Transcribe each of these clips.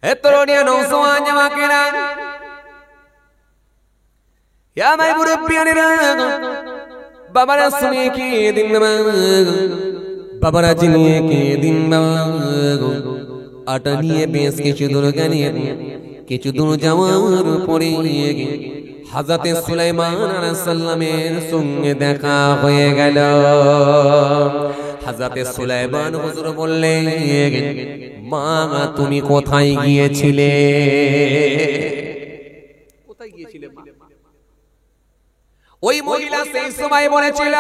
হে তরুণীয়া নওজওয়ান জামাকেরা, ইয়া মাই মুরব্বিয়ানেরা, বাবারা শুনে কি দিন বাবারা জিনিয়ে কি দিন আটা নিয়ে বেশ কিছু দূর গেলে কিছু দূর যাওয়ার পরে হযরতে সুলাইমান আলাইহিস সালামের সঙ্গে দেখা হয়ে গেল। হযরতে সুলাইমান হুজুর বললেন, মা তুমি কোথায় গিয়েছিলে? কোথায় গিয়েছিলে মা? ওই মহিলা সেই সময় বলেছিল,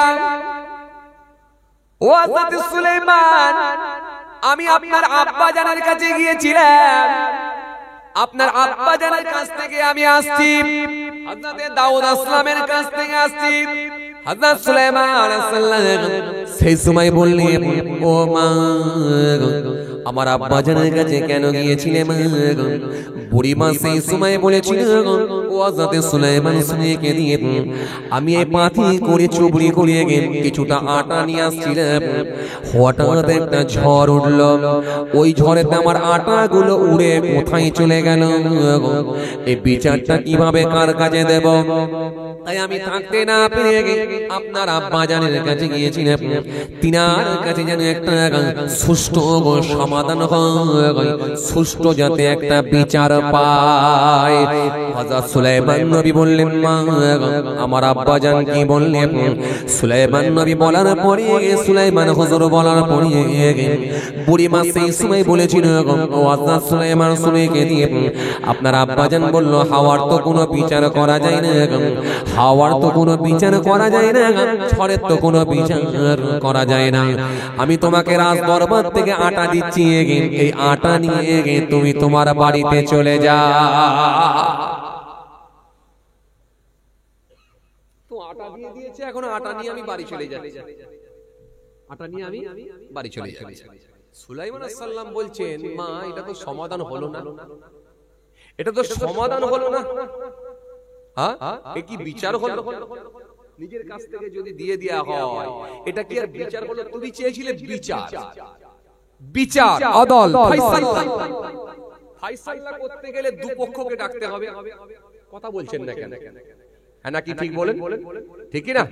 ও হযরত সুলাইমান, আমি আপনার আব্বা জানের কাছে গিয়েছিলাম, আপনার আব্বা জানের কাছ থেকে আমি আসছি, হযরত দাউদ আসলামের কাছ থেকে আসছি। হযরত সুলাইমান আলাইহিস সালাম সেই সময় বললেন, ও মা, আমার আব্বা জানের কাছে কেন গিয়েছিলে মা? বুড়ি মা সেই সময় বলেছিল, ও হযরত সুলাইমান শুনে কে দিয়ে আমি এই পাথি করে চুবড়ি করে কিছুটা আটা নিয়ে আসছিলাম, হঠাৎ একটা ঝড় উঠল, ওই ঝড়েতে আমার আটাগুলো উড়ে কোথায় চলে গেল? এই বিচারটা কিভাবে কার কাছে দেব? তাই আমি থাকতে না পেরে আপনার আব্বা জানের কাছে গিয়েছিলাম, তিনার কাছে যেন একটা সুষ্ঠু সমাধান হয়, সুষ্ঠু যাতে একটা বিচার পায়। হযরত সুলাইমান নবী বললেন, মা আমার আব্বা জান কি বললেন? সুলাইমান নবী বলার পরে, সুলাইমান হুজুর বলার পরে বুড়ি মা সেই সময় বলেছিল, ও হযরত সুলাইমান শুনে কে দিয়ে আপনার আব্বা জান বলল, হাওয়ার তো কোনো বিচার করা যায় না, হাওয়ার তো কোনো বিচার করা যায় না, ঝড়ের তো কোনো বিচার করা যায় না। আমি তোমাকে রাজ দরবার থেকে আটা দিচ্ছি, এই আটা নিয়ে তুমি তোমার বাড়িতে চলে যাও। তো আটা দিয়ে দিয়েছে, এখন আটা নিয়ে আমি বাড়ি চলে যাচ্ছি, আটা নিয়ে আমি বাড়ি চলে যাচ্ছি। সুলাইমান আলাইহিস সালাম বলছেন, মা এটা তো সমাধান হলো না, এটা তো সমাধান হলো না, কি বিচার হলো? নিজের কাছ থেকে যদি দিয়ে দেয়া হয়, এটা কি আর বিচার হলো? তুমি চেয়েছিলে বিচার, বিচার আদালত ফায়সালা, ফায়সালা করতে গেলে দুপক্ষকে ডাকতে হবে। কথা বলছেন না কেন? হ্যাঁ নাকি ঠিক বলেন? ঠিক কি না?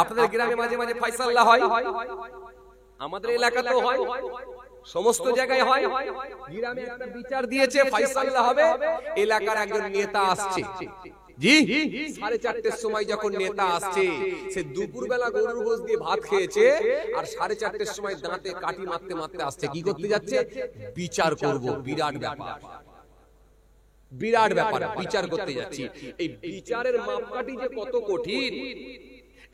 আপনাদের গ্রামে মাঝে মাঝে ফায়সালা হয়, আমাদের এলাকাতেও হয়, সমস্ত জায়গায় হয়। গ্রামে একটা বিচার দিয়েছে, ফায়সালা হবে, এলাকার একজন নেতা আসছে, জি 4:30টার সময় যখন নেতা আসছে, সে দুপুরবেলা গরুর গোশত দিয়ে ভাত খেয়েছে, আর 4:30টার সময় দাঁতে কাটি মারতে মারতে আসছে, কি করতে যাচ্ছে? বিচার করব। বিরাট ব্যাপার, বিরাট ব্যাপার, বিচার করতে যাচ্ছি। এই বিচারের মাপকাঠি যে কত কঠিন,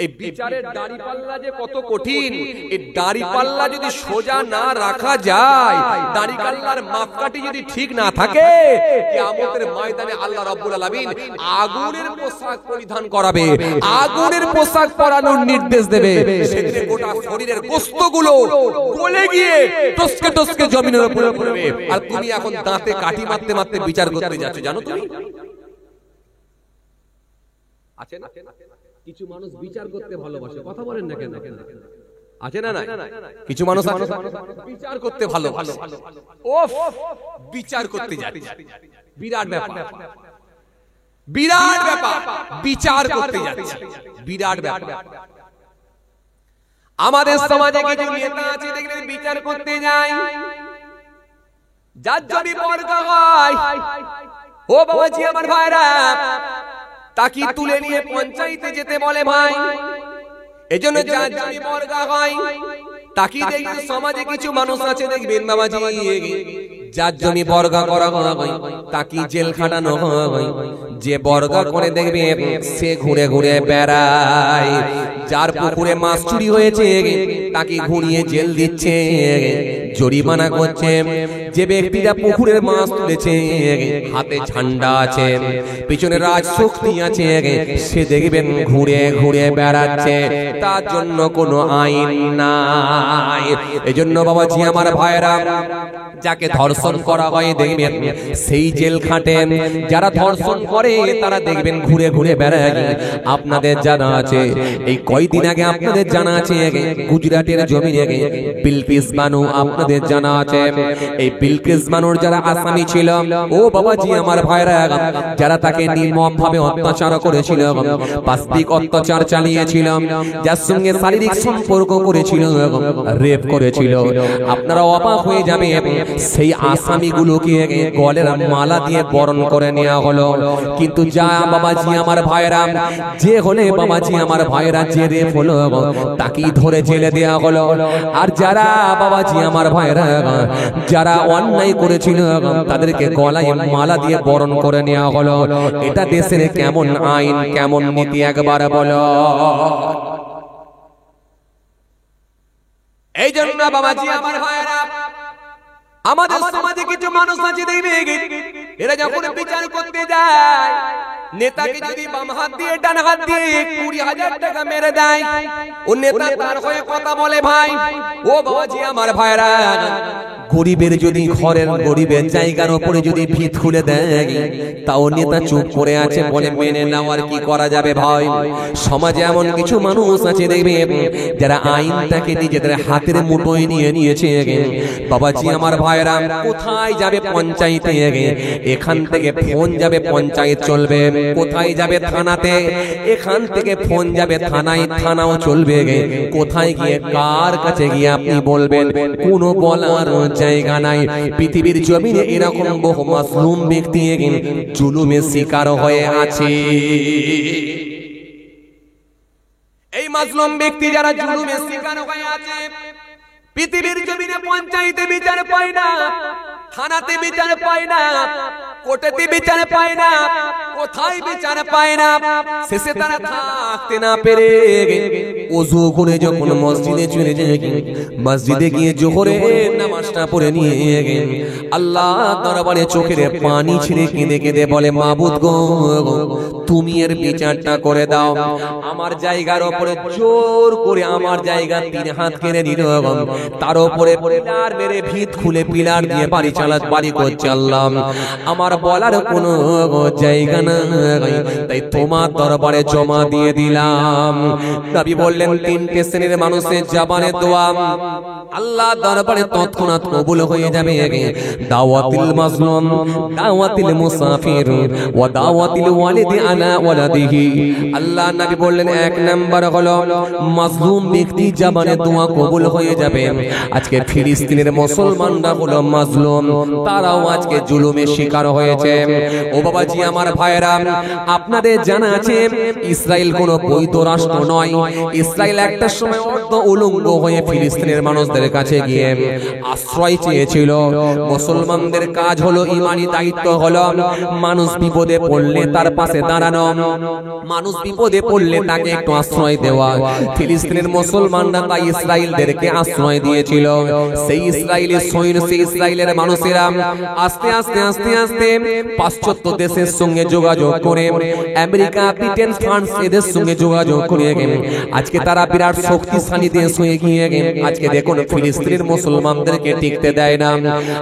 এই বিচারের দাড়িপাল্লা যে কত কঠিন, এই দাড়িপাল্লা যদি সোজা না রাখা যায়, দাড়িপাল্লার মাপকাঠি যদি ঠিক না থাকে, কিয়ামতের ময়দানে আল্লাহ রাব্বুল আলামিন আগুনের পোশাক পরিধান করাবে, আগুনের পোশাক পরানোর নির্দেশ দেবে। সেদিনে গোটা শরীরের গোশতগুলো গলে গিয়ে টসকে টসকে জমিনের উপরে পড়বে, আর তুমি এখন দাঁতে কাঠি মারতে মারতে বিচার করতে যাচ্ছ। জানো তুমি আছে না কিছু মানুষ বিচার করতে ভালোবাসে, কথা বলেন না কেন? আছে না না? কিছু মানুষ আছে বিচার করতে ভালোবাসে, ওফ বিচার করতে যাচ্ছে, বিরাট ব্যাপার, বিরাট ব্যাপার, বিচার করতে যাচ্ছে, বিরাট ব্যাপার। আমাদের সমাজে কিছু নেতা আছে, দেখবেন বিচার করতে যায়, যার জমি বর্গা হয়, ও বাবাজি আমার ভাইরা, তাকে তুলে নিয়ে পঞ্চায়েতে যেতে বলে ভাই। এজন্য যার জমি বর্গা হয়, তাকে দেখবেন সমাজে কিছু মানুষ আছে, দেখবেন বাবাজি যার জমি বর্গা করা হয় তাকে জেল খাটানো হয়। যে বর্গা করে দেখবে সে ঘুরে ঘুরে বেড়ায়, যার পুকুরে মাছ চুরি হয়েছে তাকে ঘুরিয়ে জেল দিচ্ছে, জরিমানা করছে। যে ব্যক্তিটা পুকুরের মাছ তুলেছে, হাতে ঝান্ডা আছে, পিছনে রাজশক্তি আছে, সে দেখবেন ঘুরে ঘুরে বেড়াচ্ছে, তার জন্য কোনো আইন নাই। এজন্য বাবাজি আমার ভাইরা, যাকে ধর্ষণ করা হয় দেখবেন সেই জেল খাটেন, যারা ধর্ষণ করে তারা দেখবেন ঘুরে ঘুরে বেড়ায়। আপনাদের জানা আছে, এই কয়দিন আগে আপনাদের জানা আছে, গুজরাটের জমিনে বিলকিস বানু আপনাদের জানা আছে এই বিলকিস বানুর যারা আসামি ছিল, ও বাবাজি আমার ভাইরা, যারা তাকে নির্মম ভাবে অত্যাচার করেছিল, বাস্তবিক অত্যাচার চালিয়েছিল, যার সঙ্গে শারীরিক সম্পর্ক করেছিল, রেপ করেছিল, আপনারা অবাক হয়ে যাবে সেই আসামিগুলোকে গলের মালা দিয়ে বরণ করে নেওয়া হলো। কিন্তু যা বাবাজি আমার ভাইরা, যে হলে বাবাজি আমার ভাইরা যে রেপ হলো তাকেই ধরে জেলে দেওয়া হলো। আর যারা বাবাজি আমার ভাইরা যারা অন্যায় করেছিল তাদেরকে গলায় মালা দিয়ে বরণ করে নেওয়া হলো। এটা দেশের কেমন আইন, কেমন নীতি একবার বলো। এই জন্য বাবাজি আমার ভাইরা, আমাদের সমাজে কিছু মানুষ আছে দেখবে, এরা যখন বিচার করতে যায় নেতাকে যদি বাম হাত দিয়ে ডান হাত দিয়ে 20,000 টাকা মেরে দেয়, ও নেতা তার হয়ে কথা বলে। ভাই ও বাবাজি আমার ভাইরা, গরিবের যদি ঘরের গরিবের জায়গার উপরে যদি ভিত খুলে দেয় তাও নেতা চুপ করে আছে, বলে মেনে নাও, আর কি করা যাবে। ভাই সমাজে এমন কিছু মানুষ আছে দেখবে যারা আইনটাকে নিজেদের হাতের মুঠোয় নিয়ে নিয়েছে। বাবাজি আমার ভাইরা, কোথায় যাবে পঞ্চায়েতে, এখান থেকে ফোন যাবে পঞ্চায়েত চলবে, কোথায় যাবে থানাতে, এখান থেকে ফোন যাবে থানায়, থানাও চলবে, কোথায় গিয়ে কার কাছে গিয়ে আপনি বলবেন কোনো বলার জায়গা নাই। পৃথিবীর জমিনে এরকম বহু মাসলুম ব্যক্তি জুলুমের শিকার হয়ে আছে। এই মাসলুম ব্যক্তি যারা জুলুমের শিকার হয়ে আছে, পৃথিবীর জমিনে পঞ্চায়েতে বিচার পায় না, থানাতে বিচার পায় না, কোর্টেতে বিচার পায় না, কোথায় বিচার পায় না। শেষে তারা থাকতে না পেরে ওযু করে যখন মসজিদে চলে যায়, মসজিদে গিয়ে জোহরের নামাজটা পড়ে নিয়ে আল্লাহ দরবারে চোখের পানি ছেড়ে কেঁদে কেঁদে বলে, মাবুদ গো, তুমি এর বিচারটা করে দাও। আমার জায়গার উপরে জোর করে আমার জায়গা 3 হাত কেড়ে নিল, তার উপরে পিলার মেরে ভিত খুলে পিলার দিয়ে বাড়ি করছে। আল্লাহ, আমার বলার কোনো জায়গা নাই, তাই তোমার দরবারে জমা দিয়ে দিলাম। নবী বললেন 3টে শ্রেণীর মানুষের জবানে দোয়া আল্লাহ দরবারে তৎক্ষণাৎ কবুল হয়ে যাবে। দাওয়াতুল মাজলুম, দাওয়াতুল মুসাফির, ওয়া দাওয়াতুল ওয়ালিদি আলা ওয়ালাদিহি। আল্লাহ নবী বললেন 1 নাম্বার হলো মাজলুম ব্যক্তি জবানে দোয়া কবুল হয়ে যাবে। আজকে ফিলিস্তিনের মুসলমানরা হলো মাজলুম, তারাও আজকে জুলুমের শিকার হয়েছে। ও বাবাজি আমার ভাইরা, আপনাদের জানা আছে ইসরায়েল কোনো বৈধ রাষ্ট্র নয়। ইসরায়েল একটা সময় অর্ধ উলঙ্গ হয়ে ফিলিস্তিনের মানুষদের কাছে গিয়ে আশ্রয় চেয়েছিল। মুসলমানদের কাজ হলো, ইমানি দায়িত্ব হলো মানুষ বিপদে পড়লে তার পাশে দাঁড়ানো, মানুষ বিপদে পড়লে তাকে একটু আশ্রয় দেওয়া। ফিলিস্তিনের মুসলমানরা তাই ইসরায়েলদেরকে আশ্রয় দিয়েছিল। সেই ইসরায়েলের সৈন্য, সেই ইসরায়েলের মানুষেরা আস্তে আস্তে আস্তে আস্তে পাশ্চাত্য দেশের সঙ্গে যোগাযোগ করে, আমেরিকা, ব্রিটেন, ফ্রান্স এদের সঙ্গে যোগাযোগ করে আজকে তারা বিরাট শক্তিশালী দেশ হয়ে গিয়ে আজকে দেখুন ফিলিস্তিনের মুসলমানদেরকে টিকতে দেয় না।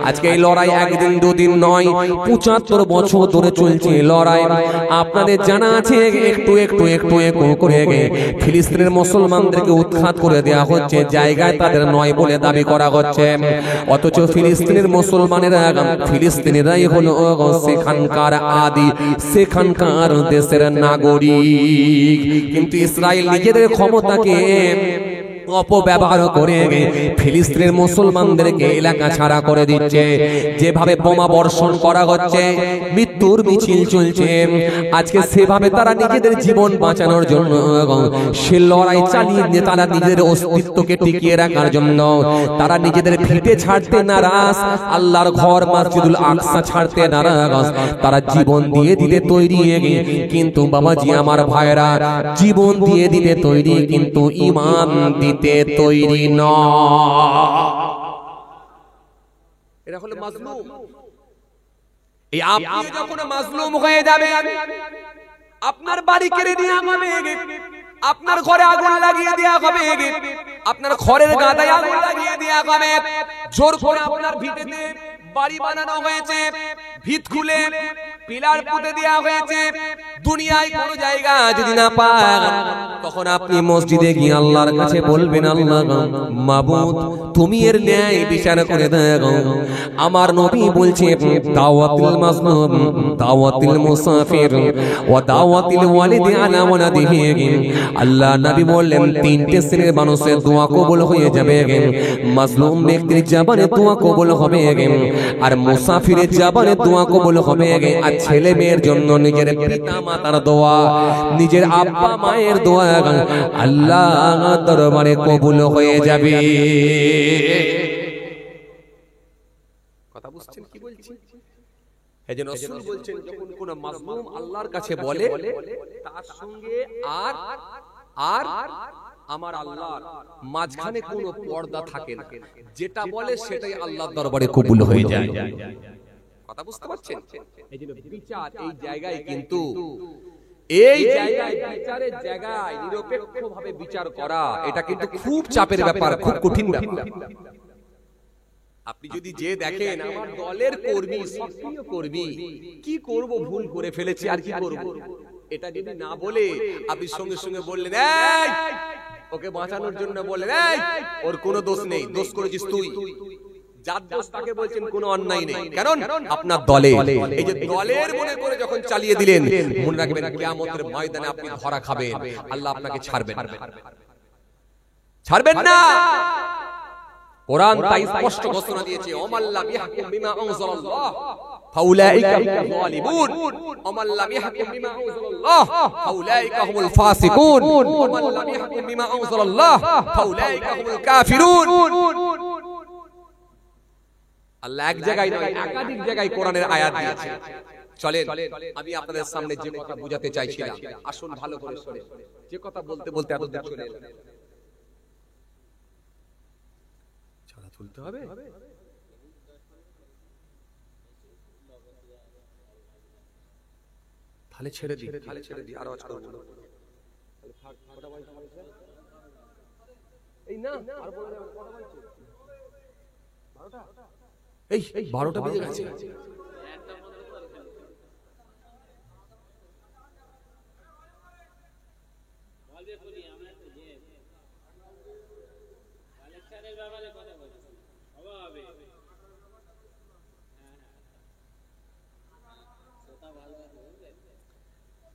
আজকে এই লড়াই একদিন দুদিন নয়, 75 বছর ধরে চলছে লড়াই। আপনাদের জানা আছে একটু একটু একটু একটু করে ফিলিস্তিনের মুসলমানদেরকে উৎখাত করে দেওয়া হচ্ছে, জায়গায় তাদের নয় বলে দাবি করা হচ্ছে। অথচ ফিলিস্তিনের মুসলমানেরা, ফিলিস্তিনিরাই হলো সেখানকার আদি, সেখানকার দেশের নাগরিক। কিন্তু ইসরায়েল নিজেদের ক্ষমতাকে অপব্যবহার করে ফিলিস্তিনের মুসলমানদেরকে এলাকা ছাড়া করে দিচ্ছে। যেভাবে বোমা বর্ষণ করা হচ্ছে, মৃত্যুর মিছিল চলছে, আজকে সেভাবে তারা নিজেদের জীবন বাঁচানোর জন্য সে লড়াই চালিয়ে তারা নিজেদের অস্তিত্বকে টিকিয়ে রাখার জন্য তারা নিজেদের ভিটে ছাড়তে নারাজ, আল্লাহর ঘর মসজিদুল আকসা ছাড়তে নারাজ। তারা জীবন দিয়ে দিতে তৈরি, কিন্তু বাবাজি আমার ভাইরা, জীবন দিয়ে দিতে তৈরি কিন্তু ঈমান দিতে তৈরি নয়। এরা হলো মাজলুম। এই আপনি যখন মাজলুম হয়ে যাবে, আপনার বাড়ি কেড়ে নেওয়া হবে, আপনার ঘরে আগুন লাগিয়ে দেওয়া হবে, আপনার ঘরের গাদায় আগুন লাগিয়ে দেওয়া হবে, জোর করে আপনার ভিটেতে বাড়ি বানানো হয়েছে, ভিত খুলে পিলার পুঁতে দেওয়া হয়েছে, দুনিয়ায় কোনো জায়গা যদি না পান, তখন আপনি মসজিদে গিয়ে আল্লাহর কাছে বলবেন, আল্লাহ মাবুদ তুমি এর ন্যায় বিচার করে দাও। আমার নবী বলছে, দাওয়াতুল মাজলুম, দাওয়াতুল মুসাফির ওয়া দাওয়াতুল ওয়ালিদি আলা ওয়ালাদিহি। আল্লাহ নবী বললেন, তিনটে শ্রেণীর মানুষের দোয়া কবুল হয়ে যাবে। মাজলুম ব্যক্তির জবানে দোয়া কবুল হবে, আর মুসাফিরের জবানে দোয়া কবুল হবে, আর ছেলে মেয়ের জন্য নিজের পিতা মাতার দোয়া, নিজের আব্বা মায়ের দোয়া আল্লাহ দরবারে কবুল হয়ে যাবে। কথা বুঝছেন কি বলছি? এজন্য রাসূল বলছেন, যখন কোন মাজলুম আল্লাহর কাছে বলে, তার সঙ্গে আর আর আমার আল্লাহর মাঝখানে কোনো পর্দা থাকে না, যেটা বলে সেটাই আল্লাহর দরবারে কবুল হয়ে যায়। কথা বুঝতে পারছেন? এজন্য বিচার এই জায়গায়, কিন্তু এই জায়গায় বিচারের জায়গায় নিরপেক্ষভাবে বিচার করা, এটা কিন্তু খুব চাপের ব্যাপার, খুব কঠিন ব্যাপার। আপনি যদি যে দেখেন আমার দলের কর্মী, সক্রিয় কর্মী, কি করব, ভুল করে ফেলেছি আর কি করব, এটা যদি না বলে আপনি সঙ্গে সঙ্গে বললেন, এই ওকে বাঁচানোর জন্য বললেন, এই ওর কোনো দোষ নেই, দোষ করেছিস তুই, যার দোষ তাকে বলছেন কোনো অন্যায় নেই, কারণ আপনার দলে। এই যে দলের মনে করে যখন চালিয়ে দিলেন, মনে রাখবেন কিয়ামতের ময়দানে আপনি ধরা খাবেন, আল্লাহ আপনাকে ছাড়বেন না। কোরআন তাই স্পষ্ট ঘোষণা দিয়েছে, ওমাল্লাম ইয়াহকুম বিমা আনজালাল্লাহ ফাউলাইকা হুমুল যালিমুন, ওমাল্লাম ইয়াহকুম বিমা আনজালাল্লাহ ফাউলাইকা হুমুল ফাসিকুন, ওমাল্লাম ইয়াহকুম বিমা আনজালাল্লাহ ফাউলাইকা হুমুল কাফিরুন। আল্লাহ এক জায়গায় নয়, একাধিক জায়গায় কোরআনের আয়াত দিয়েছে। চলেন আমি আপনাদের সামনে যে কথা বোঝাতে চাইছিলাম, আসুন ভালো করে শুনুন। যে কথা বলতে বলতে এত দূর চলে এলাম, ছাড়া তুলতে হবে। তাহলে ছেড়ে দিই, আরো আজ করব না। এই না আর বলা যাবে, কটা বাজছে? 12টা। এই 12টা বেজে গেছে।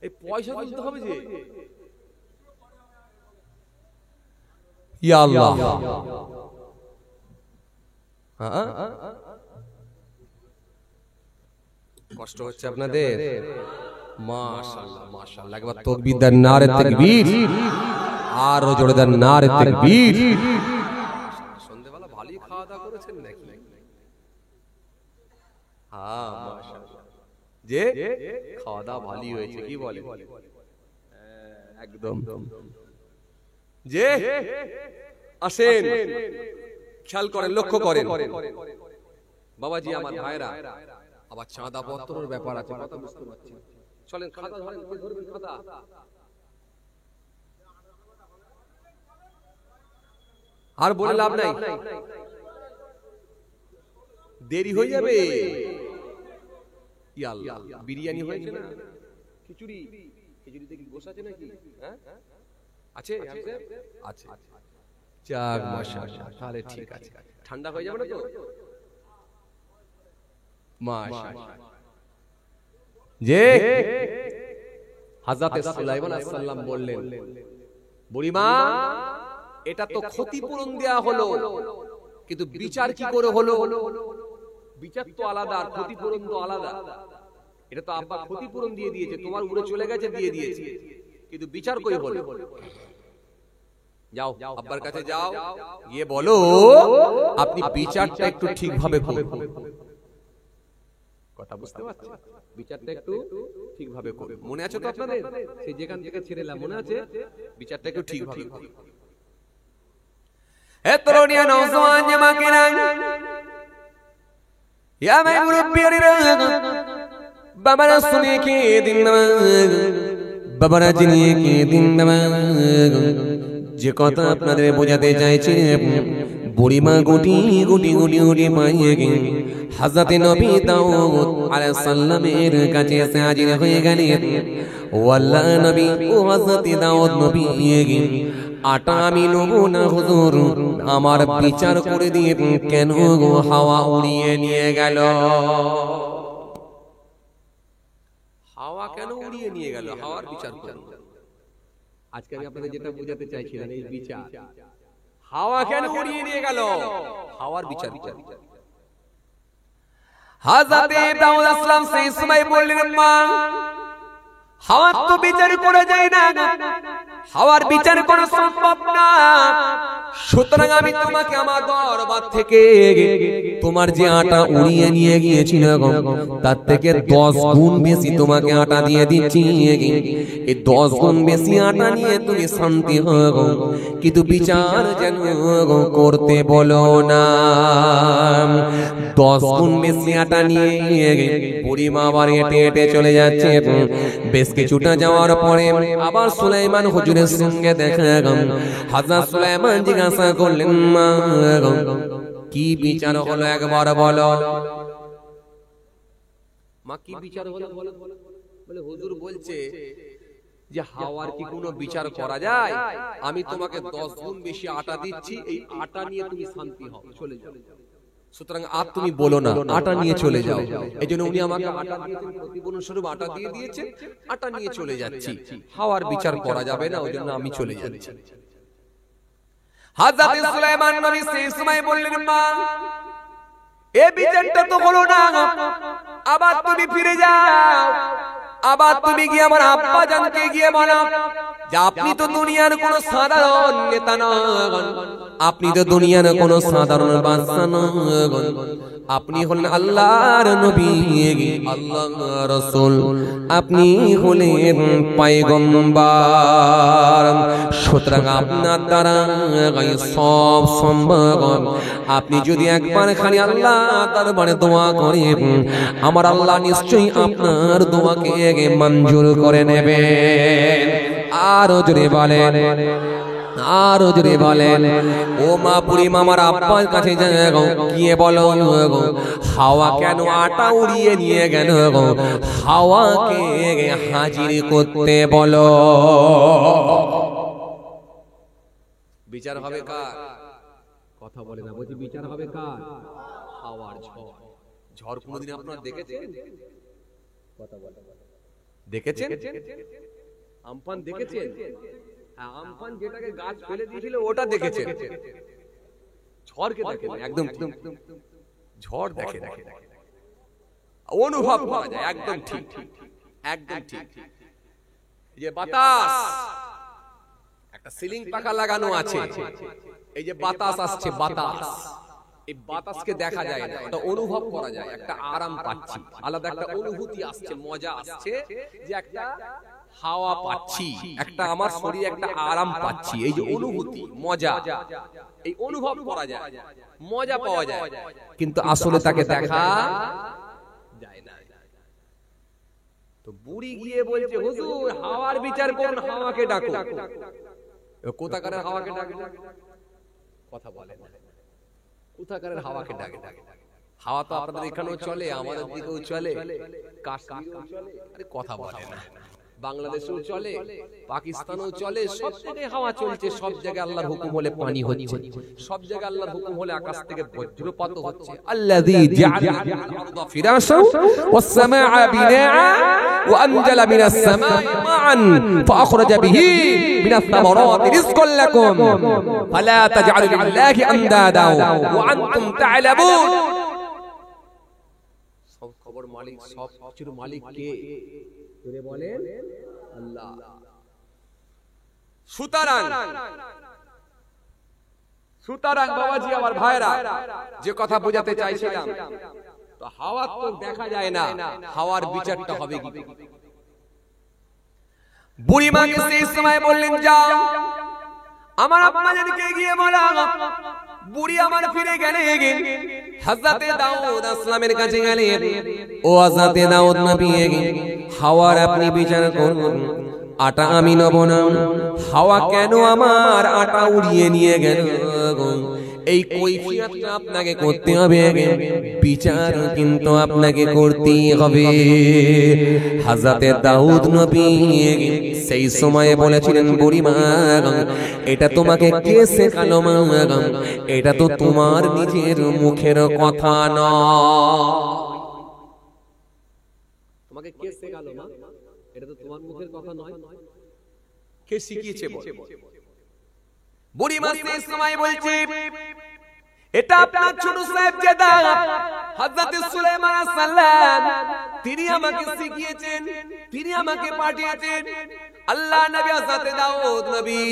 এই পয়সা দিতে হবে যে, ইয়া আল্লাহ, কষ্ট হচ্ছে আপনাদের? মাশাআল্লাহ মাশাআল্লাহ, একবার তাকবীর দেন, নারে তাকবীর, আর জোরে দেন নারে তাকবীর। সন্ধ্যাবেলা ভালোই খাওয়া দাওয়া করেছেন নাকি? হ্যাঁ মাশাআল্লাহ, যে খাওয়া দাওয়া ভালোই হয়েছে, কি বলে? একদম। যে আসেন, খেয়াল করেন, লক্ষ্য করেন বাবাজি, আমার ভাইরা, আবার চাঁদা পত্রের ব্যাপার আছে, কথা বুঝতে পারছেন? চলেন খাতা ধরেন, কে ধরবেন খাতা? আর বলে লাভ নাই, দেরি হয়ে যাবে। ইয়া আল্লাহ, বিরিয়ানি হয়েছে না? খিচুড়ি দেখি গোশ আছে নাকি? হ্যাঁ আছে, আছে। যাক মাশাআল্লাহ, তাহলে ঠিক আছে। ঠান্ডা হয়ে যাবে না তো? মাশাআল্লাহ। যে হযরত সুলাইমান আলাইহিস সালাম বললেন, বুড়িমা এটা তো ক্ষতিপূরণ দেয়া হলো, কিন্তু বিচার কি করে হলো? বিচার তো আলাদা, আর ক্ষতিপূরণ তো আলাদা। এটা তো আব্বা ক্ষতিপূরণ দিয়ে দিয়েছে, তোমার উড়ে চলে গেছে, দিয়ে দিয়েছে, কিন্তু বিচার কই হলো? যাও আব্বার কাছে যাও, গিয়ে বলো আপনি বিচারটা একটু ঠিকভাবে করুন। কথা বুঝতে পারছেন? বিচারটা একটু ঠিকভাবে করুন। মনে আছে তো আপনাদের, সেই যেখান থেকে ছেড়েলাম, মনে আছে? বিচারটা একটু ঠিকভাবে করুন। হে তরুণিয়া নওজওয়ান জামাকেরা, ইয়া মাই মুরব্বিয়ারা, বাবারা শুনে কি দিন নামাজ, বাবারা জিনিয়ে কি দিন নামাজ। যে কথা আপনাদের বোঝাতে চাইছি, বুড়িমা গুটি গুটি গুটি গুটি মাইয়ে হযরতে নবী দাউদ আলাইহিস সালামের কাছে এসে হাজির হয়ে গেলেন। ও আল্লাহ নবী, ও হযরতে দাউদ নবী, আটা আমি নেবো না হুজুর, আমার বিচার করে দিয়ে কেন হাওয়া উড়িয়ে নিয়ে গেল? হাওয়া কেন উড়িয়ে নিয়ে গেল? হাওয়ার বিচার করুন। আজকে আমি আপনাদের যেটা বোঝাতে চাইছিলাম, এই বিচার, হাওয়া কেন উড়িয়ে নিয়ে গেল? হাওয়ার বিচার। হযরতে দাউদ আসলাম সেই সময় বললেন, মা, হাওয়ার তো বিচার করা যায় না, হাওয়ার বিচার করা সম্ভব না। সুতরাং আমি তোমাকে আমার দরবার থেকে তোমার যে আটা উড়িয়ে নিয়ে গিয়েছিল তার থেকে 10 গুণ বেশি তোমাকে আটা দিয়ে দিচ্ছি। এই 10 গুণ বেশি আটা নিয়ে তুমি শান্তি হও, কিন্তু বিচার যেন করতে বলো না। 10 গুণ বেশি আটা নিয়ে বুড়িমা আবার হেঁটে হেঁটে চলে যাচ্ছে। বেশ কিছুটা যাওয়ার পরে আবার সুলাইমান হুজুরের সঙ্গে দেখা গেল। হযরত সুলাইমান জিজ্ঞাসা করলেন, মা, কি বিচার হলো একবার বলো। মা, কি বিচার হলো? বলে, হুজুর বলছে যে হাওয়ার কি কোনো বিচার করা যায়? আমি তোমাকে 10 গুণ বেশি আটা দিচ্ছি, এই আটা নিয়ে তুমি শান্তি হও, চলে যাও। সুতরাং আর তুমি বলো না, আটা নিয়ে চলে যাও। এই জন্য উনি আমাকে আটা দিয়েছেন, প্রতিপূর্ণ স্বরূপ আটা দিয়ে দিয়েছেন, আটা নিয়ে চলে যাচ্ছি। হাওয়ার বিচার করা যাবে না, ওই জন্য আমি চলে যাচ্ছি। হযরত সুলাইমান নবী সেই সময় বললেন, মা, এই বিচারটা তো হলো না, আবার তুমি ফিরে যাও, আবার তুমি গিয়ে আমার আব্বা জানকে গিয়ে বলো যে আপনি তো দুনিয়ার কোনো সাধারণ নেতা নন, আপনি তো দুনিয়ার কোনো সাধারণ বাদশা নন, আপনি হলেন আল্লাহর নবী, আল্লাহর রাসূল, আপনি হলেন পয়গম্বর। সুতরাং আপনার দ্বারা সব সম্ভব। আপনি যদি একবার খালি আল্লাহ দরবারে দোয়া করেন, আমার আল্লাহ নিশ্চয়ই আপনার দোয়াকে মঞ্জুর করে নেবেন। আরো জোরে বলেন, আরো জোরে বলেন। ও মা, বুড়িমা আমার আব্বার কাছে গিয়ে বলো, হাওয়া কেন আটা উড়িয়ে নিয়ে গেল? হাওয়াকে হাজির করতে বলো। বিচার হবে কার? কথা বলে না, বলছি বিচার হবে কার? হাওয়ার ঝড়। ঝড় কোনদিন আপনারা দেখেছেন? কথা বলে, দেখেছেন? আমফান দেখেছেন? আমফান যেটাকে গাছ ফেলে দিয়েছিল ওটা দেখেছেন, ঝড়কে দেখেন। একদম ঝড় দেখে অনুভব করা যায়। একদম ঠিক, একদম ঠিক। এই যে বাতাস, একটা সিলিং পাখা লাগানো আছে, এই যে বাতাস আসছে, বাতাস, এই বাতাসকে দেখা যায় না, ওটা অনুভব করা যায়। একটা আরাম পাচ্ছি, আলাদা একটা অনুভূতি আসছে, মজা আসছে, যে একটা হাওয়া পাচ্ছি, একটা আমার শরীরে একটা আরাম পাচ্ছি। এই যে অনুভূতি, মজা, এই অনুভব করা যায়, মজা পাওয়া যায়, কিন্তু আসলে তাকে দেখা যায় না। তো বুড়ি গিয়ে বলছে, হুজুর হাওয়ার বিচার করুন, হাওয়াকে ডাকো। কোথাকারের হাওয়াকে ডাকে? কথা বলে, কোথাকারের হাওয়াকে ডাকে? হাওয়া তো আপনাদের এখানেও চলে, আমাদের দিকেও চলে, কাশ্মীরেও চলে, আরে কথা বলে না, বাংলাদেশেও চলে, পাকিস্তানেও চলে, সব জায়গায় হাওয়া চলছে। সব জায়গায় আল্লাহর হুকুম হলে পানি হচ্ছে, সব জায়গায় আল্লাহর হুকুম হলে আকাশ থেকে বজ্রপাত হচ্ছে। আল্লাযী জাআলা আল-আরদা ফিরাশাও ওয়াস সামাআ বিনাআ ওয়া আনজালা মিনাস সামাই মাআন ফাআখরাজা বিহি মিনাস সামারাতি রিজকান লাকুম ফালা তাজআলু লিল্লাহি আনদাদা ওয়া আনতুম তা'লামুন। সব খবর মালিক, সব কিছুর মালিক কে? বলেন আল্লাহ। সুতরাং বাবাজি, আমার ভাইরা, যে কথা বোঝাতে চাইছিলাম, তো হাওয়া তো দেখা যায় না, হাওয়ার বিচারটা হবে কি? বুড়ি মাকে সেই সময় বললেন, যাও আমার আম্মাজানকে গিয়ে বলো। বুড়ি আমার ফিরে গেলেন, হযরতে দাউদ আসলামের কাছে গেলেন। ও হযরতে দাউদ নবী, হাওয়ার আপনি বিচার করুন, আটা আমি নেব না। হাওয়া কেন আমার আটা উড়িয়ে নিয়ে গেল? এই কৈফিয়তটা আপনাকে করতে হবে, বিচার কিন্তু আপনাকে করতেই হবে। হযরতে দাউদ নবী সেই সময়ে বলেছিলেন, বুড়িমা এটা তোমাকে কে শেখালো মা? এটা তো তোমার নিজের মুখের কথা নয়। তোমাকে কে শেখালো মা? এটা তো তোমার মুখের কথা নয়, কে শিখিয়েছে বল? বুড়িমা সেই সময় বলছে, এটা আপনার ছোট সাহেবজাদা হযরত সুলাইমান আলাইহিস সালাম, তিনি আমাকে শিখিয়েছেন, তিনি আমাকে পাঠিয়েছেন। আল্লাহ নবী হযরত দাউদ নবী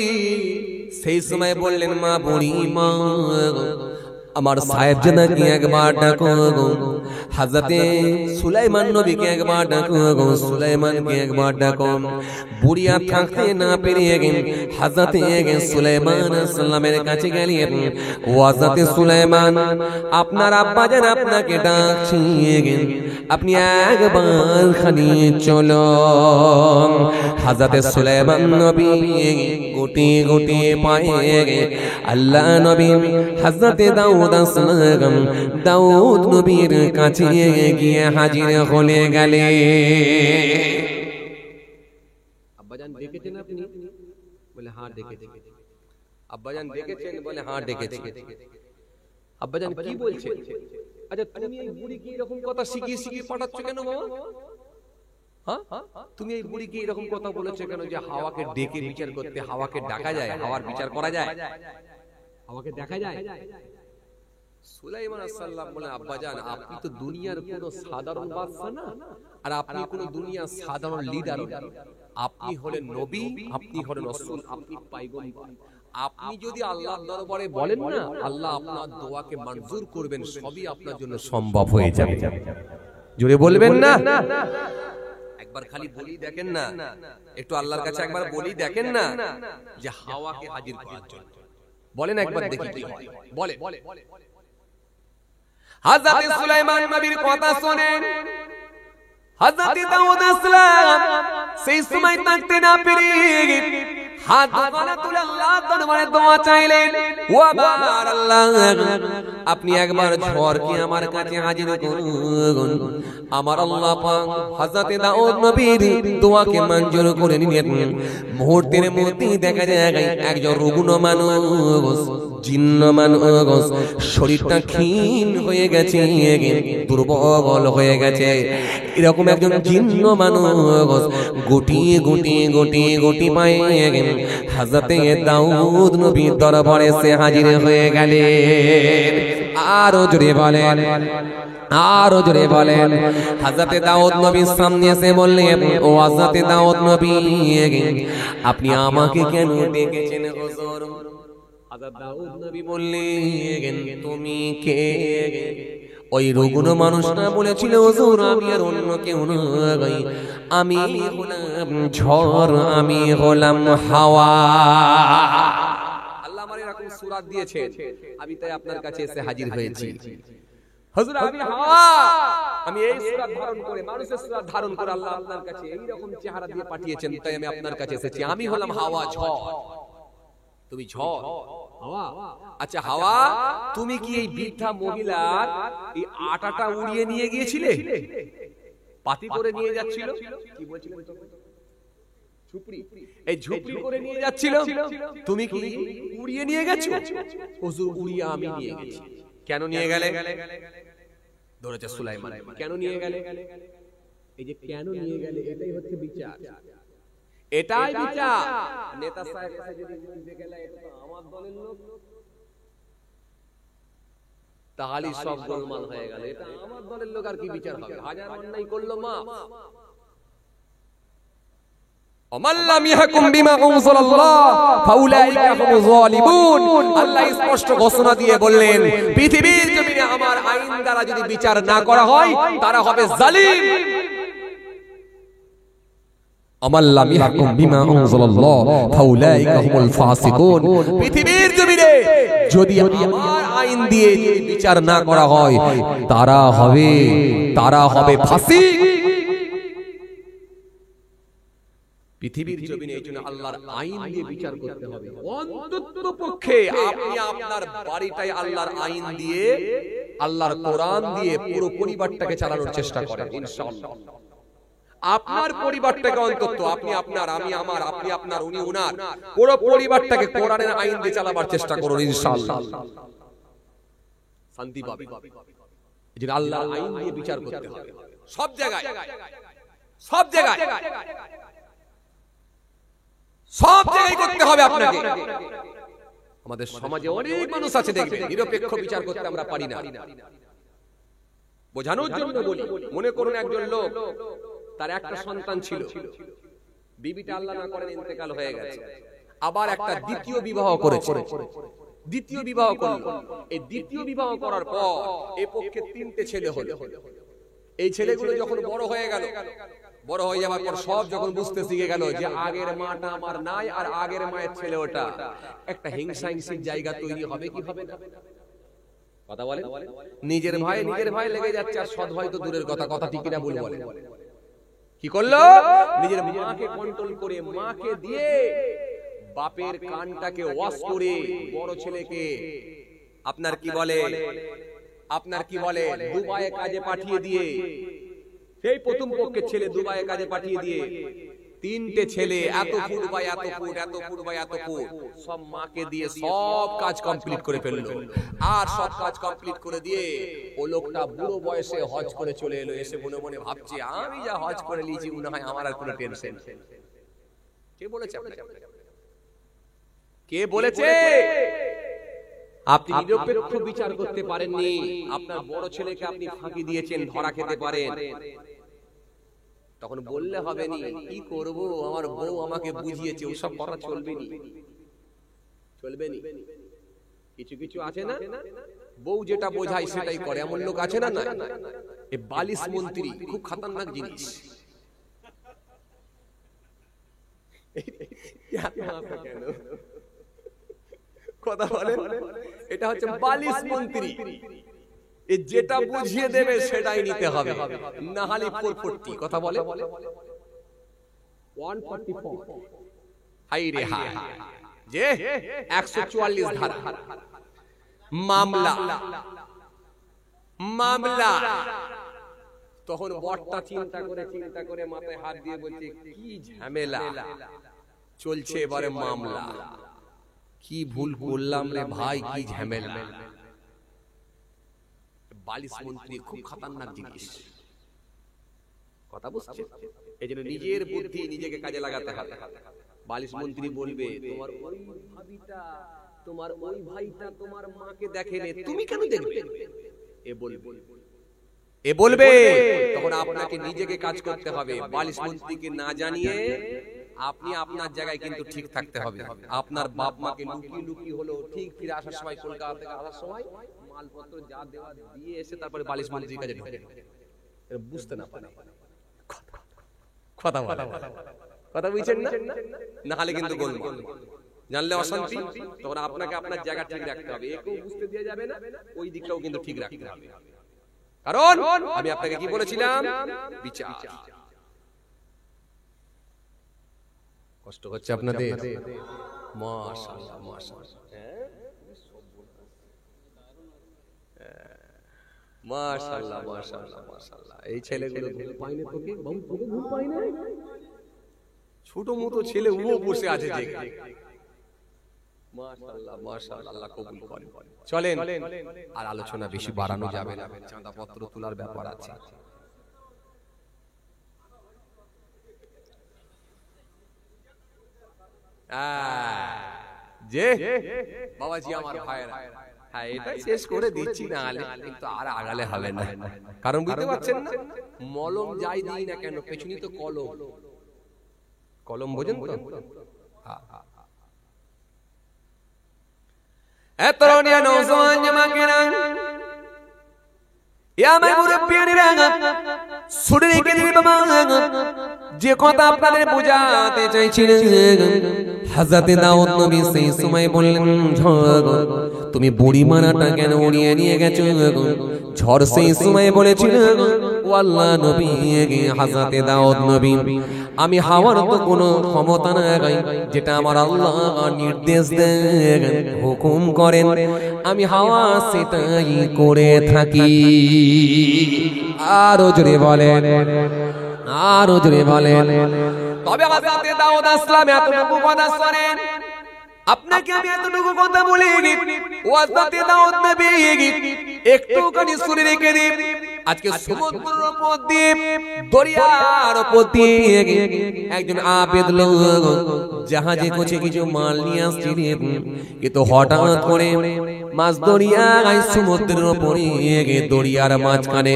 সেই সময় বললেন, মা বুড়িমা আমার সাহেবজাদাকে একবার ডাকো, হযরতে সুলাইমান নবীকে একবার ডাকো, সুলাইমানকে একবার ডাকো। বুড়িয়া থাকতে না পেরে হযরতে সুলাইমান আলাইহিস সালামের কাছে গেলেন। ও হযরতে সুলাইমান, আপনার আব্বাজান আপনাকে ডাকছেন, আপনি একবার খানি চলো। হযরতে সুলাইমান নবী গুটি গুটি পায়ে আল্লাহ নবী হযরতে দাউদ নবীর কাছে গিয়ে হাজির হয়ে গেলেন। আব্বাজান দেখেছেন আপনি? বলে হ্যাঁ দেখেছি। আব্বাজান দেখেছেন? বলে হ্যাঁ দেখেছি। আব্বাজান কি বলছেন? আচ্ছা তুমি এই বুড়িকে এরকম কথা শিখিয়ে শিখিয়ে পাঠাচ্ছ কেন বাবা? হ্যাঁ তুমি এই বুড়িকে এরকম কথা বলেছো কেন যে হাওয়াকে ডেকে বিচার করতে? হাওয়াকে ডাকা যায়, হাওয়ার বিচার করা যায়, হাওয়াকে দেখা যায়। সুলাইমান আলাইহিস সালাম বলে, আব্বাজান আপনি তো দুনিয়ার কোনো সাধারণ বাদশা না, আর আপনি কোনো দুনিয়ার সাধারণ লিডার না। আপনি হলেন নবী, আপনি হলেন রাসূল, আপনি পয়গম্বর। আপনি যদি আল্লাহর দরবারে বলেন না, আল্লাহ আপনার দোয়াকে মঞ্জুর করবেন, সবই আপনার জন্য সম্ভব হয়ে যাবে। জোরে বলবেন না? একবার খালি বলি দেখেন না, একটু আল্লাহর কাছে একবার বলি দেখেন না যে হাওয়াকে হাজির করার জন্য বলেন, একবার দেখি কি হয়। বলে হযরত সুলাইমান নবীর কথা শুনেন হযরত দাউদ আসলাম সেই সময় থাকতে না পেরে হাত দুখানা তুলে আল্লাহর দরবারে দোয়া চাইলেন। ও আল্লাহ, আপনি একবার ঝড়কে আমার কাছে হাজির করুন। আমার আল্লাহ পাক হযরত দাউদ নবীর দোয়াকে মঞ্জুর করে নিলেন। মুহূর্তের মধ্যে দেখা যায় একজন রুগ্ন মানুষ, জিন্ন মানুষ, শরীরটা ক্ষীণ হয়ে গেছে, দুর্বল হয়ে গেছে। এরকম একজন জিন্ন মানুষ গুটিয়ে গুটিয়ে গুটিয়ে গুটি পায়ে হযরতে দাউদ নবীর দরবারে এসে হাজির হয়ে গেলেন। আরো জোরে বলেন, আরো জোরে বলেন। হযরতে দাউদ নবীর সামনে এসে বললেন, ও হযরতে দাউদ নবী, আপনি আমাকে কেন ডেকেছেন হুজুর? হযরত দাউদ নবী বললেন, তুমি কে? ওই রুগ্ন মানুষটা বলেছিল, হুজুর আমি আর অন্য কেউ নই, আমি হলাম ঝড়, আমি হলাম হাওয়া। আল্লাহ আমার এরকম সূরাত দিয়েছেন, আমি তাই আপনার কাছে এসে হাজির হয়েছি। হুজুর আমি হাওয়া, আমি এই সূরাত ধারণ করে, মানুষের সূরাত ধারণ করে আল্লাহ আপনার কাছে এই রকম চেহারা দিয়ে পাঠিয়েছেন, তাই আমি আপনার কাছে এসেছি। আমি হলাম হাওয়া, ঝড়, তুমি ঝড় হাওয়া। আচ্ছা হাওয়া, তুমি কি এই বৃদ্ধা মহিলার এই আটাটা উড়িয়ে নিয়ে গিয়েছিলে? পাতি করে নিয়ে যাচ্ছিল, কি বলছিলেন তখন? ঝুপড়ি, এই ঝুপড়ি করে নিয়ে যাচ্ছিল, তুমি কি উড়িয়ে নিয়ে গেছো? হুজুর উড়িয়ে আমি নিয়ে গেছি। কেন নিয়ে গেলে? ধরেছে সুলাইমান, কেন নিয়ে গেলে? এই যে কেন নিয়ে গেলে, এটাই হচ্ছে বিচার, এটাই বিচার। নেতা সাহেব কাছে যদি বলতে গেলে এটা তো আমার দলের লোক, তাহলে সব গোলমাল হয়ে গেল। এটা আমার দলের লোক, আর কি বিচার হবে? হাজার অন্যায় করলো মাফ। ওমাল্লাম ইয়াহকুম বিমা আনজালাল্লাহ ফাউলাইকা হুমুয যালিমুন। আল্লাহ স্পষ্ট ঘোষণা দিয়ে বললেন, পৃথিবীর জমিনে আমার আইন দ্বারা যদি বিচার না করা হয়, তারা হবে জালিম। আমাল্লাম ইয়াহকুম বিমা আনজালাল্লাহ ফাউলাইকা হুমুল ফাসিকুন। পৃথিবীর জমিনে যদি আমার আইন দিয়ে বিচার না করা হয়, তারা হবে ফাসিক। পৃথিবীর জমিনে এই জন্য আল্লাহর আইন দিয়ে বিচার করতে হবে। অন্তত পক্ষে আপনি আপনার বাড়িটাই আল্লাহর আইন দিয়ে, আল্লাহর কোরআন দিয়ে পুরো পরিবারটাকে চালানোর চেষ্টা করেন ইনশাআল্লাহ। আপনার পরিবারটাকে অন্তত আপনি আপনার, আমি আমার, আপনি আপনার, উনি উনার, পুরো পরিবারটাকে কোরআনের আইন দিয়ে চালাবার চেষ্টা করুন ইনশাআল্লাহ, শান্তি পাবে। এই জন্য আল্লাহর আইন দিয়ে বিচার করতে হবে সব জায়গায়, সব জায়গায়, সব জায়গায় করতে হবে আপনাকে। আমাদের সমাজে অনেক মানুষ আছে দেখবেন নিরপেক্ষ বিচার করতে আমরা পারি না। বোঝানোর জন্য বলি, মনে করুন একজন লোক, তার একটা সন্তান ছিল, বিবিটা আল্লাহ না করেন ইন্তেকাল হয়ে গেছে, আবার একটা দ্বিতীয় বিবাহ করেছে, দ্বিতীয় বিবাহ করলো। এই দ্বিতীয় বিবাহ করার পর এই পক্ষে 3টে ছেলে হলো। এই ছেলেগুলো যখন বড় হয়ে গেল, বড় হয়ে যাওয়ার পর সব যখন বুঝতে শিখে গেল যে আগের মাটা আমার নাই আর আগের মায়ের ছেলে ওটা, একটা হিংসা হিংসির জায়গা তৈরি হবে কি হবে না? কথা বলে, নিজের ভাই লেগে যাচ্ছে, আর সৎ ভাই তো দূরের কথা, কথা ঠিক কিনা ভুল বলে। কি করলো? নিজের মাকে কন্ট্রোল করে, মাকে দিয়ে বাপের কানটাকে ওয়াশ করে বড় ছেলেকে আপনার কি বলে দুবাইয়ে কাজে পাঠিয়ে দিয়ে, সেই প্রথম পক্ষের ছেলে দুবাইয়ে কাজে পাঠিয়ে দিয়ে 3টে ছেলে এত ফুট বাই এত ফুট, এত ফুট বাই এত ফুট, সব মাকে দিয়ে সব কাজ কমপ্লিট করে ফেললো। আর সব কাজ কমপ্লিট করে দিয়ে ও লোকটা বুড়ো বয়সে হজ করে চলে এলো। এসে মনে মনে ভাবছে, আমি যা হজ করে নিয়েছি মনে হয় আমার আর কোনো টেনশন। কে বলেছে আপনাকে? কে বলেছে? আপনি নিরপেক্ষ বিচার করতে পারেননি। আপনার বড় ছেলেকে আপনি ফাঁকি দিয়েছেন, ধরা খেতে পারেন। তখন বললে হবে নি, কি করব, আমার বউ আমাকে বুঝিয়েছে, ওসব করা চলবে নি, চলবে নি। কিছু কিছু আছে না, বউ যেটা বোঝায় সেটাই করে, এমন লোক আছে না? না, এই বালিশ মন্ত্রী খুব খতরনাক জিনিস। কথা বলে, এটা হচ্ছে বালিশ মন্ত্রী। যেটা বুঝিয়ে দেবে সেটাই নিতে হবে, না হলে 440। কথা বলে 144, হাই রে হাই, যে 144 ধারা মামলা। তখন বড়টা চিন্তা করে মাথায় হাত দিয়ে বলছে, কি ঝামেলা চলছে এবারে মামলা, কি ভুল করলাম রে ভাই, কি ঝামেলা। বালিশ মন্ত্রী খুব খতরনাক জিনিস, কথা বুঝছে? এই জন্য নিজের বুদ্ধি নিজেকে কাজে লাগাতে হবে। বালিশ মন্ত্রী বলবে, তোমার ওই ভাবিটা, তোমার ওই ভাইটা তোমার মাকে দেখেনি, তুমি কেন দেখবে? এ বলবে। তখন আপনাকে নিজেকে কাজ করতে হবে, বালিশ মন্ত্রীকে না জানিয়ে আপনি আপনার জায়গায় কিন্তু ঠিক থাকতে হবে। আপনার বাপ মাকে লুকিয়ে হলো ঠিক ফিরে আসার সময়, কলকাতা থেকে আসার সময় মালপত্র যা দেওয়া দিয়ে এসে তারপরে বালিশ মন্ত্রীর কাছে ঢুকে বুঝতে না পারে। কথা বুঝছেন না? না হলে কিন্তু গোলমাল, জানলে অশান্তি। তখন আপনাকে আপনার জায়গা ঠিক রাখতে হবে, একেও বুঝতে দেওয়া যাবে না, ওই দিকটাও কিন্তু ঠিক রাখতে হবে। কারণ আমি আপনাকে কি বলেছিলাম, বিচার। কষ্ট হচ্ছে আপনাদের? মাশাআল্লাহ মাশাআল্লাহ মাশাআল্লাহ মাশাআল্লাহ মাশাআল্লাহ। এই ছেলেগুলো ঘুম পায় না তোকে? বাবু তোকে ঘুম পায় না? ছোট মতো ছেলে ও বসে আছে যে। মাশাআল্লাহ মাশাআল্লাহ, আল্লাহ কবুল করেন। চলেন, আর আলোচনা বেশি বাড়ানো যাবে না, চাঁদাপত্র তোলার ব্যাপার আছে। যে বাবাজি আমার ভাইরা, হ্যাঁ এটা শেষ করে দিচ্ছি, না হলে কিন্তু আর আগালে হবে না। কারণ বুঝতে পারছেন না, মলম যাই দিই না কেন, পেছনে তো কলম বোঝেন তো? তরুণিয়া নওজোয়ান জামাকেরা, আমার মুরব্বিয়ানেরা, শুনে রেখে দিন বাবা, যে কথা আপনাদের বোঝাতে চাইছিলেন, হযরতে দাউদ নবী সেই সময় বললেন, তুমি বুড়ি মানাটা কেন উড়িয়ে নিয়ে গেছো? ঝড় সেই সময় বলেছিল, ও আল্লাহ নবী হযরতে দাউদ নবী আমি হাওয়ার তো কোনো ক্ষমতা নাই যেটা আমার আল্লাহ নির্দেশ দেন হুকুম করেন আমি হাওয়া সেটাই করে থাকি আরো জোরে বলেন আরো জোরে বলেন তবে হযরতে দাউদ আসলাম এতটুকু কথা শুনেন আপনাকে আমি এতটুকু কথা বলিনি হযরতে দাউদ নবী একটুখানি শুনে রেখে দিন আজকে সমুদ্রের উপর দিয়ে দরিয়ার উপর দিয়ে একজন আবেদ লোক জাহাজে করে কিছু মাল নিয়ে আসছে কিন্তু হঠাৎ করে মাছ দরিয়ায় সমুদ্রের উপরে দরিয়ার মাঝখানে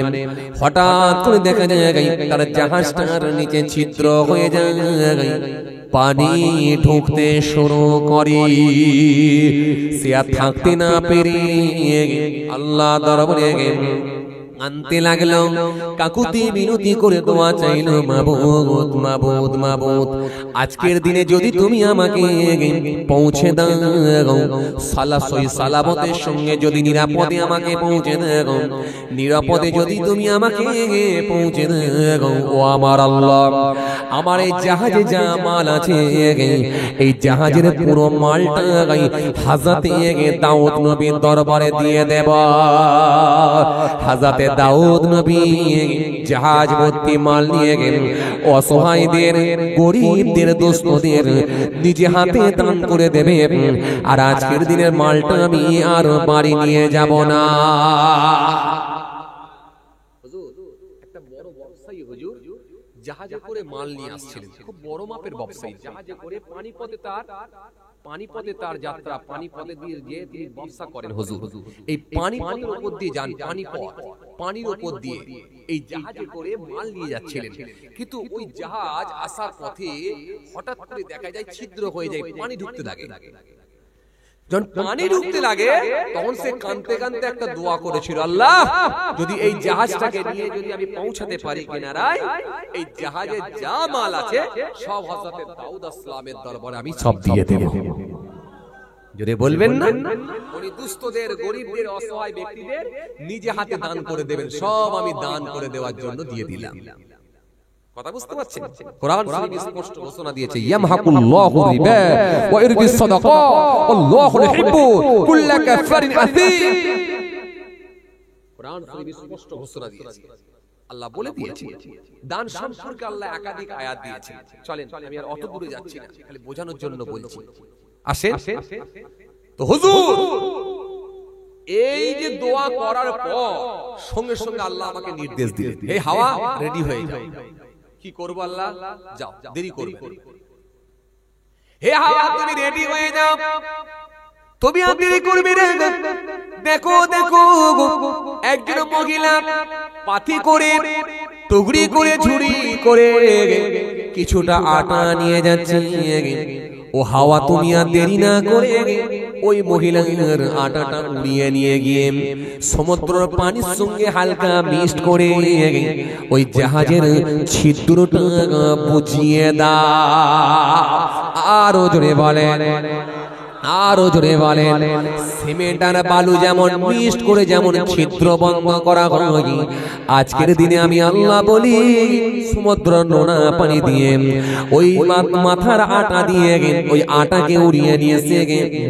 হঠাৎ করে দেখা যায় তার জাহাজটার নিচে ছিদ্র হয়ে যায় পানি ঢুকতে শুরু করে সে আর থাকতে না পেরে আল্লাহ দরবারে আনতে লাগলো কাকুতি মিনতি করে দোয়া চাইলো মাবুদ মাবুদ মাবুদ আজকের দিনে যদি তুমি আমাকে পৌঁছে দাও সালাসই সালামতের সঙ্গে যদি নিরাপদে আমাকে পৌঁছে দাও নিরাপদে যদি তুমি আমাকে পৌঁছে দাও ও আমার আল্লাহ আমার এই জাহাজে যা মাল আছে এই জাহাজের পুরো মালটা হযরতে দাউদ নবীর দরবারে দিয়ে দেব হযরতে দাউদ নবী জাহাজ ভর্তি মাল নিয়ে গেলেন অসহায়দের গরিবদের দোস্তদের নিজে হাতে দান করে দেবে আর আজকের দিনের মালটা আমি আর বাড়ি নিয়ে যাব না হুজুর একটা বড় ব্যবসায়ী হুজুর জাহাজে করে মাল নিয়ে আসছিলেন খুব বড় মাপের ব্যবসায়ী জাহাজে করে পানিপথে তার যাত্রা পানিপথে দিয়ে গিয়ে তিনি ব্যবসা করেন হুজুর এই পানিপথের উপর দিয়ে যান পানির উপর দিয়ে এই জাহাজে করে মাল নিয়ে যাচ্ছিলেন কিন্তু ওই জাহাজ আসার পথে হঠাৎ করে দেখা যায় ছিদ্র হয়ে যায় পানি ঢুকতে লাগে যখন পানি ঢুকতে লাগে তখন সে কাঁদতে কাঁদতে একটা দোয়া করেছিল আল্লাহ যদি এই জাহাজটাকে নিয়ে যদি আমি পৌঁছাতে পারি কিনারায় এই জাহাজে যা মাল আছে সব হযরতে দাউদ আসলামের দরবারে আমি সব দিয়ে দেব যদি বলবেন না উনি দুস্থদের গরিবদের অসহায় ব্যক্তিদের নিজে হাতে দান করে দেবেন সব আমি দান করে দেওয়ার জন্য দিয়ে দিলাম কথা বুঝতে পারছেন কোরআন শরীফ স্পষ্ট ঘোষণা দিয়েছে ইয়ামহাকুল্লাহু রিবা ওয়া ইরবিস সাদাকা আল্লাহু ইউহিব্বু কুল্লা কাফারিন আসীম কোরআন শরীফ স্পষ্ট ঘোষণা দিয়েছে আল্লাহ বলে দিয়েছে দান সম্পর্কে আল্লাহ একাধিক আয়াত দিয়েছে চলেন আমি আর অত দূরে যাচ্ছি না খালি বোঝানোর জন্য বলছি আসেন তো হুজুর এই যে দোয়া করার পর সঙ্গে সঙ্গে আল্লাহ আমাকে নির্দেশ দিলেন এই হাওয়া রেডি হয়ে যাও কি করব আল্লাহ যাও দেরি করবে হে হাওয়া তুমি রেডি হয়ে যাও তুমি আর দেরি করবে না দেখো দেখো একজন মহিলা পাথি করে টুকরি করে ঝুড়ি করে কিছুটা আটা নিয়ে যাচ্ছে ও হাওয়া তুমি আর দেরি না করে ওই মহিলার আটাটা উড়িয়ে নিয়ে গিয়ে সমুদ্রের পানির সঙ্গে হালকা মিক্সড করে ওই জাহাজের ছিদ্রটা বুঝিয়ে দাও আরো জোরে বলেন আরো জোরে বলেন সিমেন্ট আর বালু যেমন মিক্সড করে যেমন ছিদ্র বন্ধ করা হয় আজকের দিনে আমি আল্লাহ বলি সমুদ্র নোনা পানি দিয়ে ওই মাথার আটা দিয়ে ওই আটাকে উড়িয়ে নিয়েছে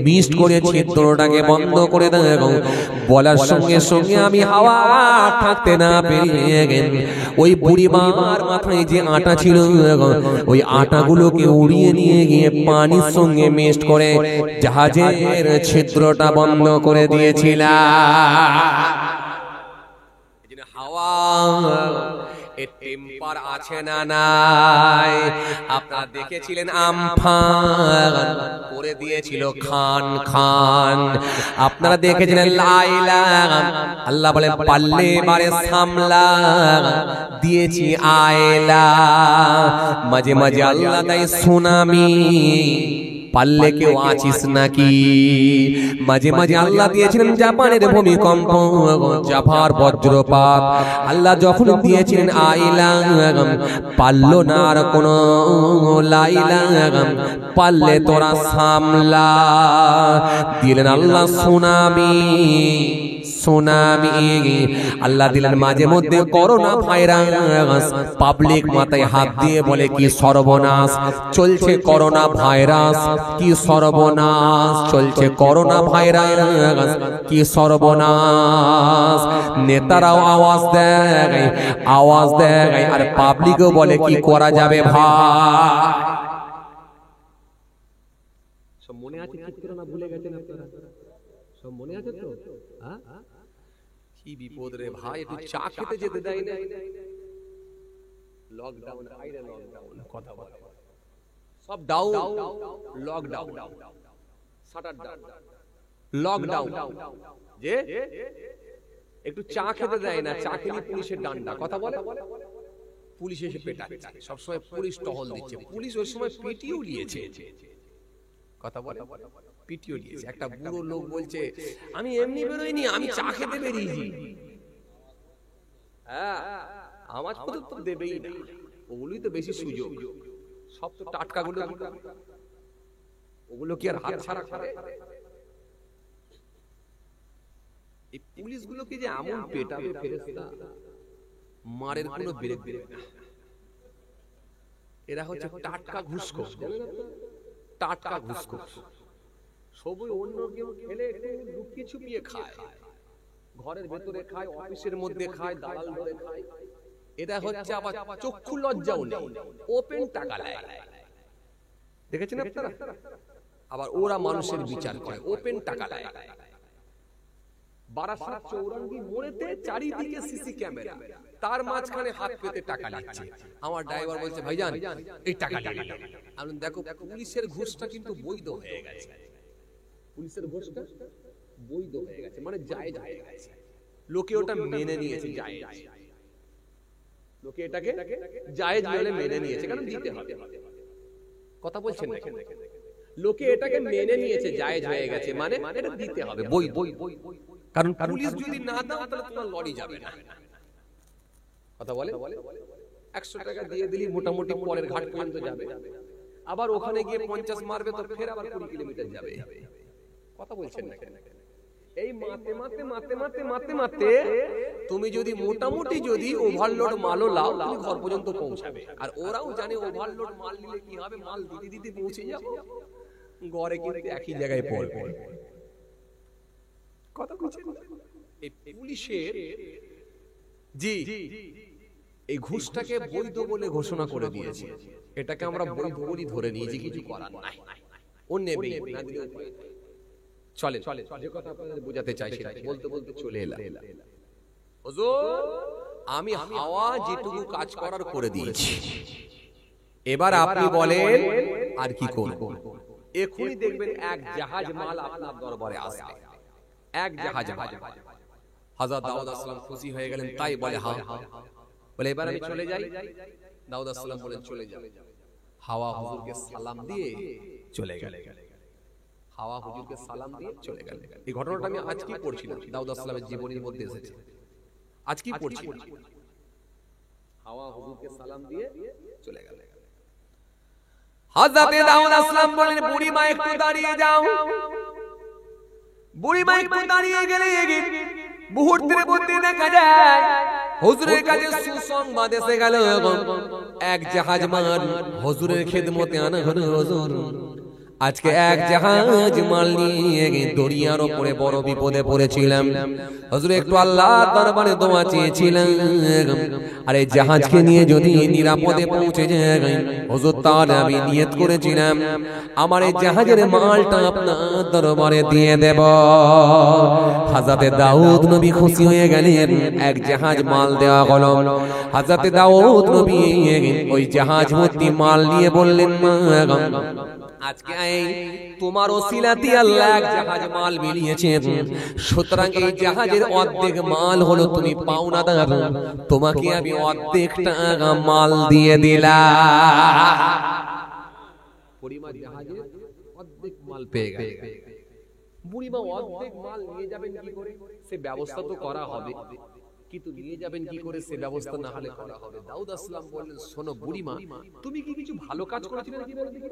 মিক্সড করে ছিদ্রটাকে বন্ধ করে দাও বলার সঙ্গে সঙ্গে আমি হাওয়া থাকতে না পেরে ওই বুড়িমার মাথায় যে আটা ছিল ওই আটাগুলোকে উড়িয়ে নিয়ে গিয়ে পানির সঙ্গে মিক্সড করে জাহাজের ছিদ্রটা বন্ধ করে দিয়েছিলাম হাওয়া এর টেম্পার আছে না নাই আপনারা দেখেছিলেন আমফান করে দিয়েছিল খান খান আপনারা দেখেছিলেন লাইলা আল্লাহ বলেন পাল্লে বারে সামলা দিয়েছি আয়লা মাঝে মাঝে আল্লাহ দেয় সুনামি পারলে কেউ আছিস নাকি? মাঝে মাঝে আল্লাহ দিয়েছিলেন জাপানের ভূমিকম্প, জাফার বজ্রপাত। আল্লাহ যখন দিয়েছিলেন আইলা, পারলো না আর কোনো লাইলা, পারলে তোরা সামলা। দিলেন আল্লাহ সুনামি, সুনামি। আল্লাহ দিলেন মাঝে মধ্যে করোনা ভাইরাস। পাবলিক মাথায় হাত দিয়ে বলে কি সর্বনাশ চলছে করোনা ভাইরাস, কি সর্বনাশ চলছে করোনা ভাইরাস, কি সর্বনাশ। নেতারাও আওয়াজ দেয়, আওয়াজ দেয়, আর পাবলিকও বলে কি করা যাবে ভাই। সব মনে আছে কি করোনা ভুলে গেছেন আপনারা? সব মনে আছে তো? হ্যাঁ, কি বিপদ রে ভাই, একটু চা খেতে যেতে দেয় না। লকডাউন, আইরে লকডাউন, কথা বলে সব down, lockdown, shutter down, lockdown. যে একটু চা খেতে দেয় না, চা খেলে পুলিশের ডান্ডা, কথা বলে। পুলিশ এসে পেটাচ্ছে, সবসময় পুলিশ টহল দিচ্ছে। পুলিশ ওই সময় পিটিও নিয়েছে, কথা বলে, পিটিও নিয়েছে। একটা বুড়ো লোক বলছে আমি এমনি বেরোইনি, আমি চা খেতে বেরিয়েছি। হ্যাঁ, আমার তো দেবেই না, ওগুলোই তো বেশি সুযোগ। সব তো টাটকা গুলো, ওগুলো কি আর হাত ছাড়া করে? এই পুলিশ গুলোকে যে এমন পেটাবে ফেরেশতা, মারের কোনো ব্রেক দেবে না। এরা হচ্ছে টাটকা ঘুষখোর, টাটকা ঘুষখোর। সবই অন্য কেউ খেলে একটু লুকিয়ে ছুপিয়ে খায়, ঘরের ভেতরে খায়, অফিসের মধ্যে খায়, দালাল ধরে খায়। এটা হচ্ছে আবার চক্ষু লজ্জাও নেই, ওপেন টাকা নেয়। দেখেছেন আপনারা? আবার ওরা মানুষের বিচার করে, ওপেন টাকা নেয়। বারাসাত চৌরাঙ্গি মোড়েতে চারিদিকে সিসি ক্যামেরা, তার মাঝখানে হাত পেতে টাকা নিচ্ছে। আমার ড্রাইভার বলছে ভাইজান এই টাকা নিয়ে নিন। আমি দেখো পুলিশের ঘুষটা কিন্তু বৈধ হয়ে গেছে, পুলিশের ঘুষটা বৈধ হয়ে গেছে, মানে জায়েজ হয়ে গেছে। লোকে ওটা মেনে নিয়েছে, জায়েজ। লোকে এটাকে জায়েজ বলে মেনে নিয়েছে, কারণ দিতে হবে। কথা বলছেন না? লোকে এটাকে মেনে নিয়েছে, জায়েজ হয়ে গেছে, মানে এটা দিতে হবে, বৈধ। কারণ পুলিশ যদি না দাও তাহলে তোমার লরি যাবে না, কথা বলে। 100 টাকা দিয়ে দিলি মোটামুটি পরের ঘাট পর্যন্ত যাবে, আবার ওখানে গিয়ে 50 মারবে তো ফের আবার 20 কিলোমিটার যাবে, কথা বলছেন না? এই মাতে মাতে মাতে মাতে মাতে মাতে তুমি যদি মোটামুটি যদি ওভারলোড মালও লাও, তুমি ঘর পর্যন্ত পৌঁছাবে। আর ওরাও জানে ওভারলোড মাল নিলে কি হবে, মাল দিতে দিতে পৌঁছে যাবো, ঘরে কিন্তু একই জায়গায় পড়বে, কথা বলছেন। এই পুলিশের জি এই ঘুষটাকে বৈধ বলে ঘোষণা করে দিয়েছে। এটাকে আমরা বৈধ বলে ধরে নিয়েছি, কিছু করার নাই। ও নেবে না দিলে চলে। যে কথা আপনাদের বোঝাতে চাইছি বলতে বলতে চলে এলাম। হুজুর আমি হাওয়া যেটুকু কাজ করার করে দিয়েছি, এবার আপনি বলেন আর কি করব। এখনই দেখবেন এক জাহাজ মাল আপনার দরবারে আসবে, এক জাহাজ মাল। হযরত দাউদ আলাইহিস সালাম খুশি হয়ে গেলেন, তাই বলে হ্যাঁ। বলে এবার আমি চলে যাই। দাউদ আলাইহিস সালাম বলেন চলে যাও। হাওয়া হুজুরকে সালাম দিয়ে চলে গেলেন, হাওয়া হুজুরকে সালাম দিয়ে চলে গেলেন। এই ঘটনাটা আমি আজকেই পড়ছিলাম, দাউদ আলাইহিস সালামের জীবনীর মধ্যে এসেছে, আজকেই পড়ছি। হাওয়া হুজুরকে সালাম দিয়ে চলে গেলেন। হযরত দাউদ আলাইহিস সালাম বলেন বুড়ি মা একটু দাঁড়িয়ে যাও। বুড়ি মা একটু দাঁড়িয়ে গেলে মুহূর্তের মধ্যে দেখা যায় হুজুরের কাছে সুসংবাদ এসে গেল। এক জাহাজ মাল হুজুরের খেদমতে আনা হলো। হুজুর আজকে এক জাহাজ মাল নিয়ে দরিয়ার উপরে বড় বিপদে পড়েছিলাম। হুজুর একটু আল্লাহর দরবারে দোয়া চেয়েছিলাম, আর এই জাহাজকে নিয়ে যদি নিরাপদে পৌঁছে যাই হুজুর, তাহলে আমি নিয়ত করেছিলাম আমার এই জাহাজের মালটা আপনার দরবারে দিয়ে দেব। হযরতে দাউদ নবী খুশি হয়ে গেলেন, এক জাহাজ মাল দেওয়া হলো। হযরতে দাউদ নবী ওই জাহাজ ভর্তি মাল নিয়ে বললেন আজকে তোমার ওসিলাতে আল্লাহ এক জাহাজ মাল মিলিয়েছেন, সুতরাং এই জাহাজের অর্ধেক মাল হলো তুমি পাওনাদার, তোমাকে আমি অর্ধেক টাকা মাল দিয়ে দিলাম। পরিমাণ জাহাজের মাল পেয়ে গেল। বুড়িমা অর্ধেক মাল নিয়ে যাবেন কি করে, সে ব্যবস্থা তো করা হবে, কিন্তু নিয়ে যাবেন কি করে সে ব্যবস্থা না হলে করা হবে। দাউদ আসসালাম বললেন, শোনো বুড়িমা, তুমি কি কিছু ভালো কাজ করেছিলে নাকি বলো দেখি?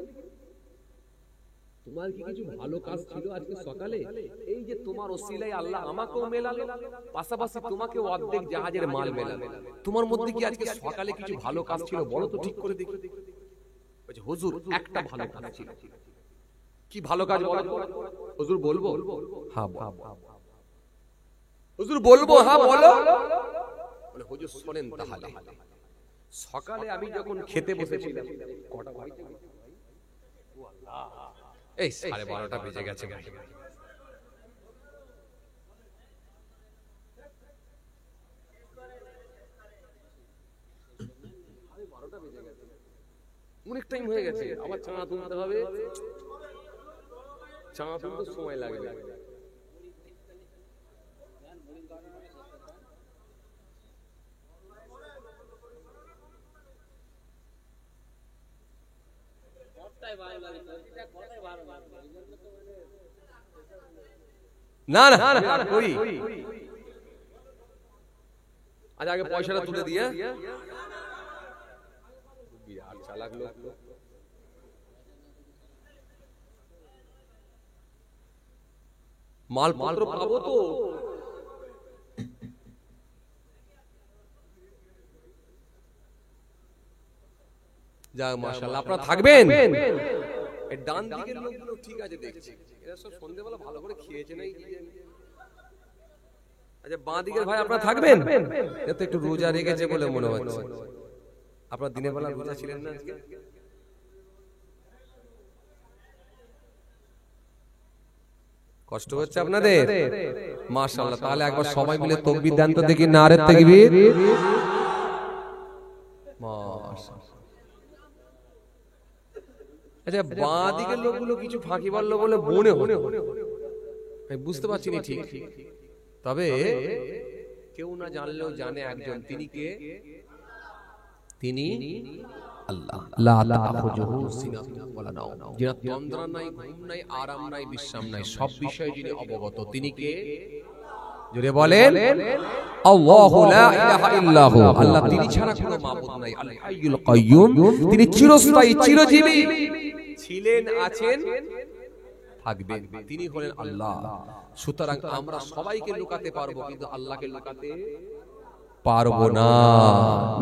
তোমার কি কিছু ভালো কাজ ছিল আজকে সকালে? এই যে তোমার ওসিলায় আল্লাহ আমাকেও মেলালো, পাশাপাশি তোমাকে অর্ধেক জাহাজের মাল মেলালো, তোমার মধ্যে কি আজকে সকালে কিছু ভালো কাজ ছিল বলো তো ঠিক করে দেখি। বলছে হুজুর একটা ভালো কাজ ছিল। কি ভালো কাজ বলো? হুজুর বলবো? হ্যাঁ হুজুর বলবো, হ্যাঁ বলো। বলে হুজুর শোনেন তাহলে, সকালে আমি যখন খেতে বসেছিলাম, কটা বাজে? এই 12:30 বেজে গেছে। অনেক টাইম হয়ে গেছে, আবার চা তুলতে হবে, চা তুলতে সময় লাগবে। না না করি, আজ আগে পয়সাটা তুলে দিয়ে বিরাট চালাক লোক। মালপত্র পাবো তো? যাক মাশাআল্লাহ, আপনারা থাকবেন। এই ডান দিকের লোকগুলো ঠিক আছে দেখছি, এরা সব সন্ধ্যাবেলা ভালো করে খেয়েছে নাই। আচ্ছা বাঁ দিকের ভাই আপনারা থাকবেন? এ তো একটু রোজা রেখেছে বলে মনে হচ্ছে। আপনারা দিনের বেলা রোজা ছিলেন না আজকে? কষ্ট হচ্ছে আপনাদের? মাশাআল্লাহ, তাহলে একবার সবাই মিলে তাকবীর দেন তো দেখি, নারে তাকবীর। মাশাআল্লাহ। আচ্ছা বাঁ দিকের লোকগুলো কিছু ফাঁকি মারলো বলে মনে হলো, আমি বুঝতে পারছি না ঠিক, তবে কেউ না জানলেও জানে একজন, তিনি কে? তিনি আল্লাহ। লা তাখুযুহু সিনাতুন ওয়ালা নাওম, যার তন্দ্রা নাই, ঘুম নাই, আরাম নাই, বিশ্রাম নাই, সব বিষয়ে যিনি অবগত, তিনি কে? জোরে বলেন আল্লাহু লা ইলাহা ইল্লাহু, আল্লাহ তিনি ছাড়া কোনো মাবুদ নাই। আল হাইয়ুল কাইয়ুম, তিনি চিরস্থায়ী, চিরজীবী, ছিলেন, আছেন, থাকবেন, তিনি হলেন আল্লাহ। সুতরাং আমরা সবাইকে লুকাতে পারবো, কিন্তু আল্লাহকে লুকাতে পারবো না।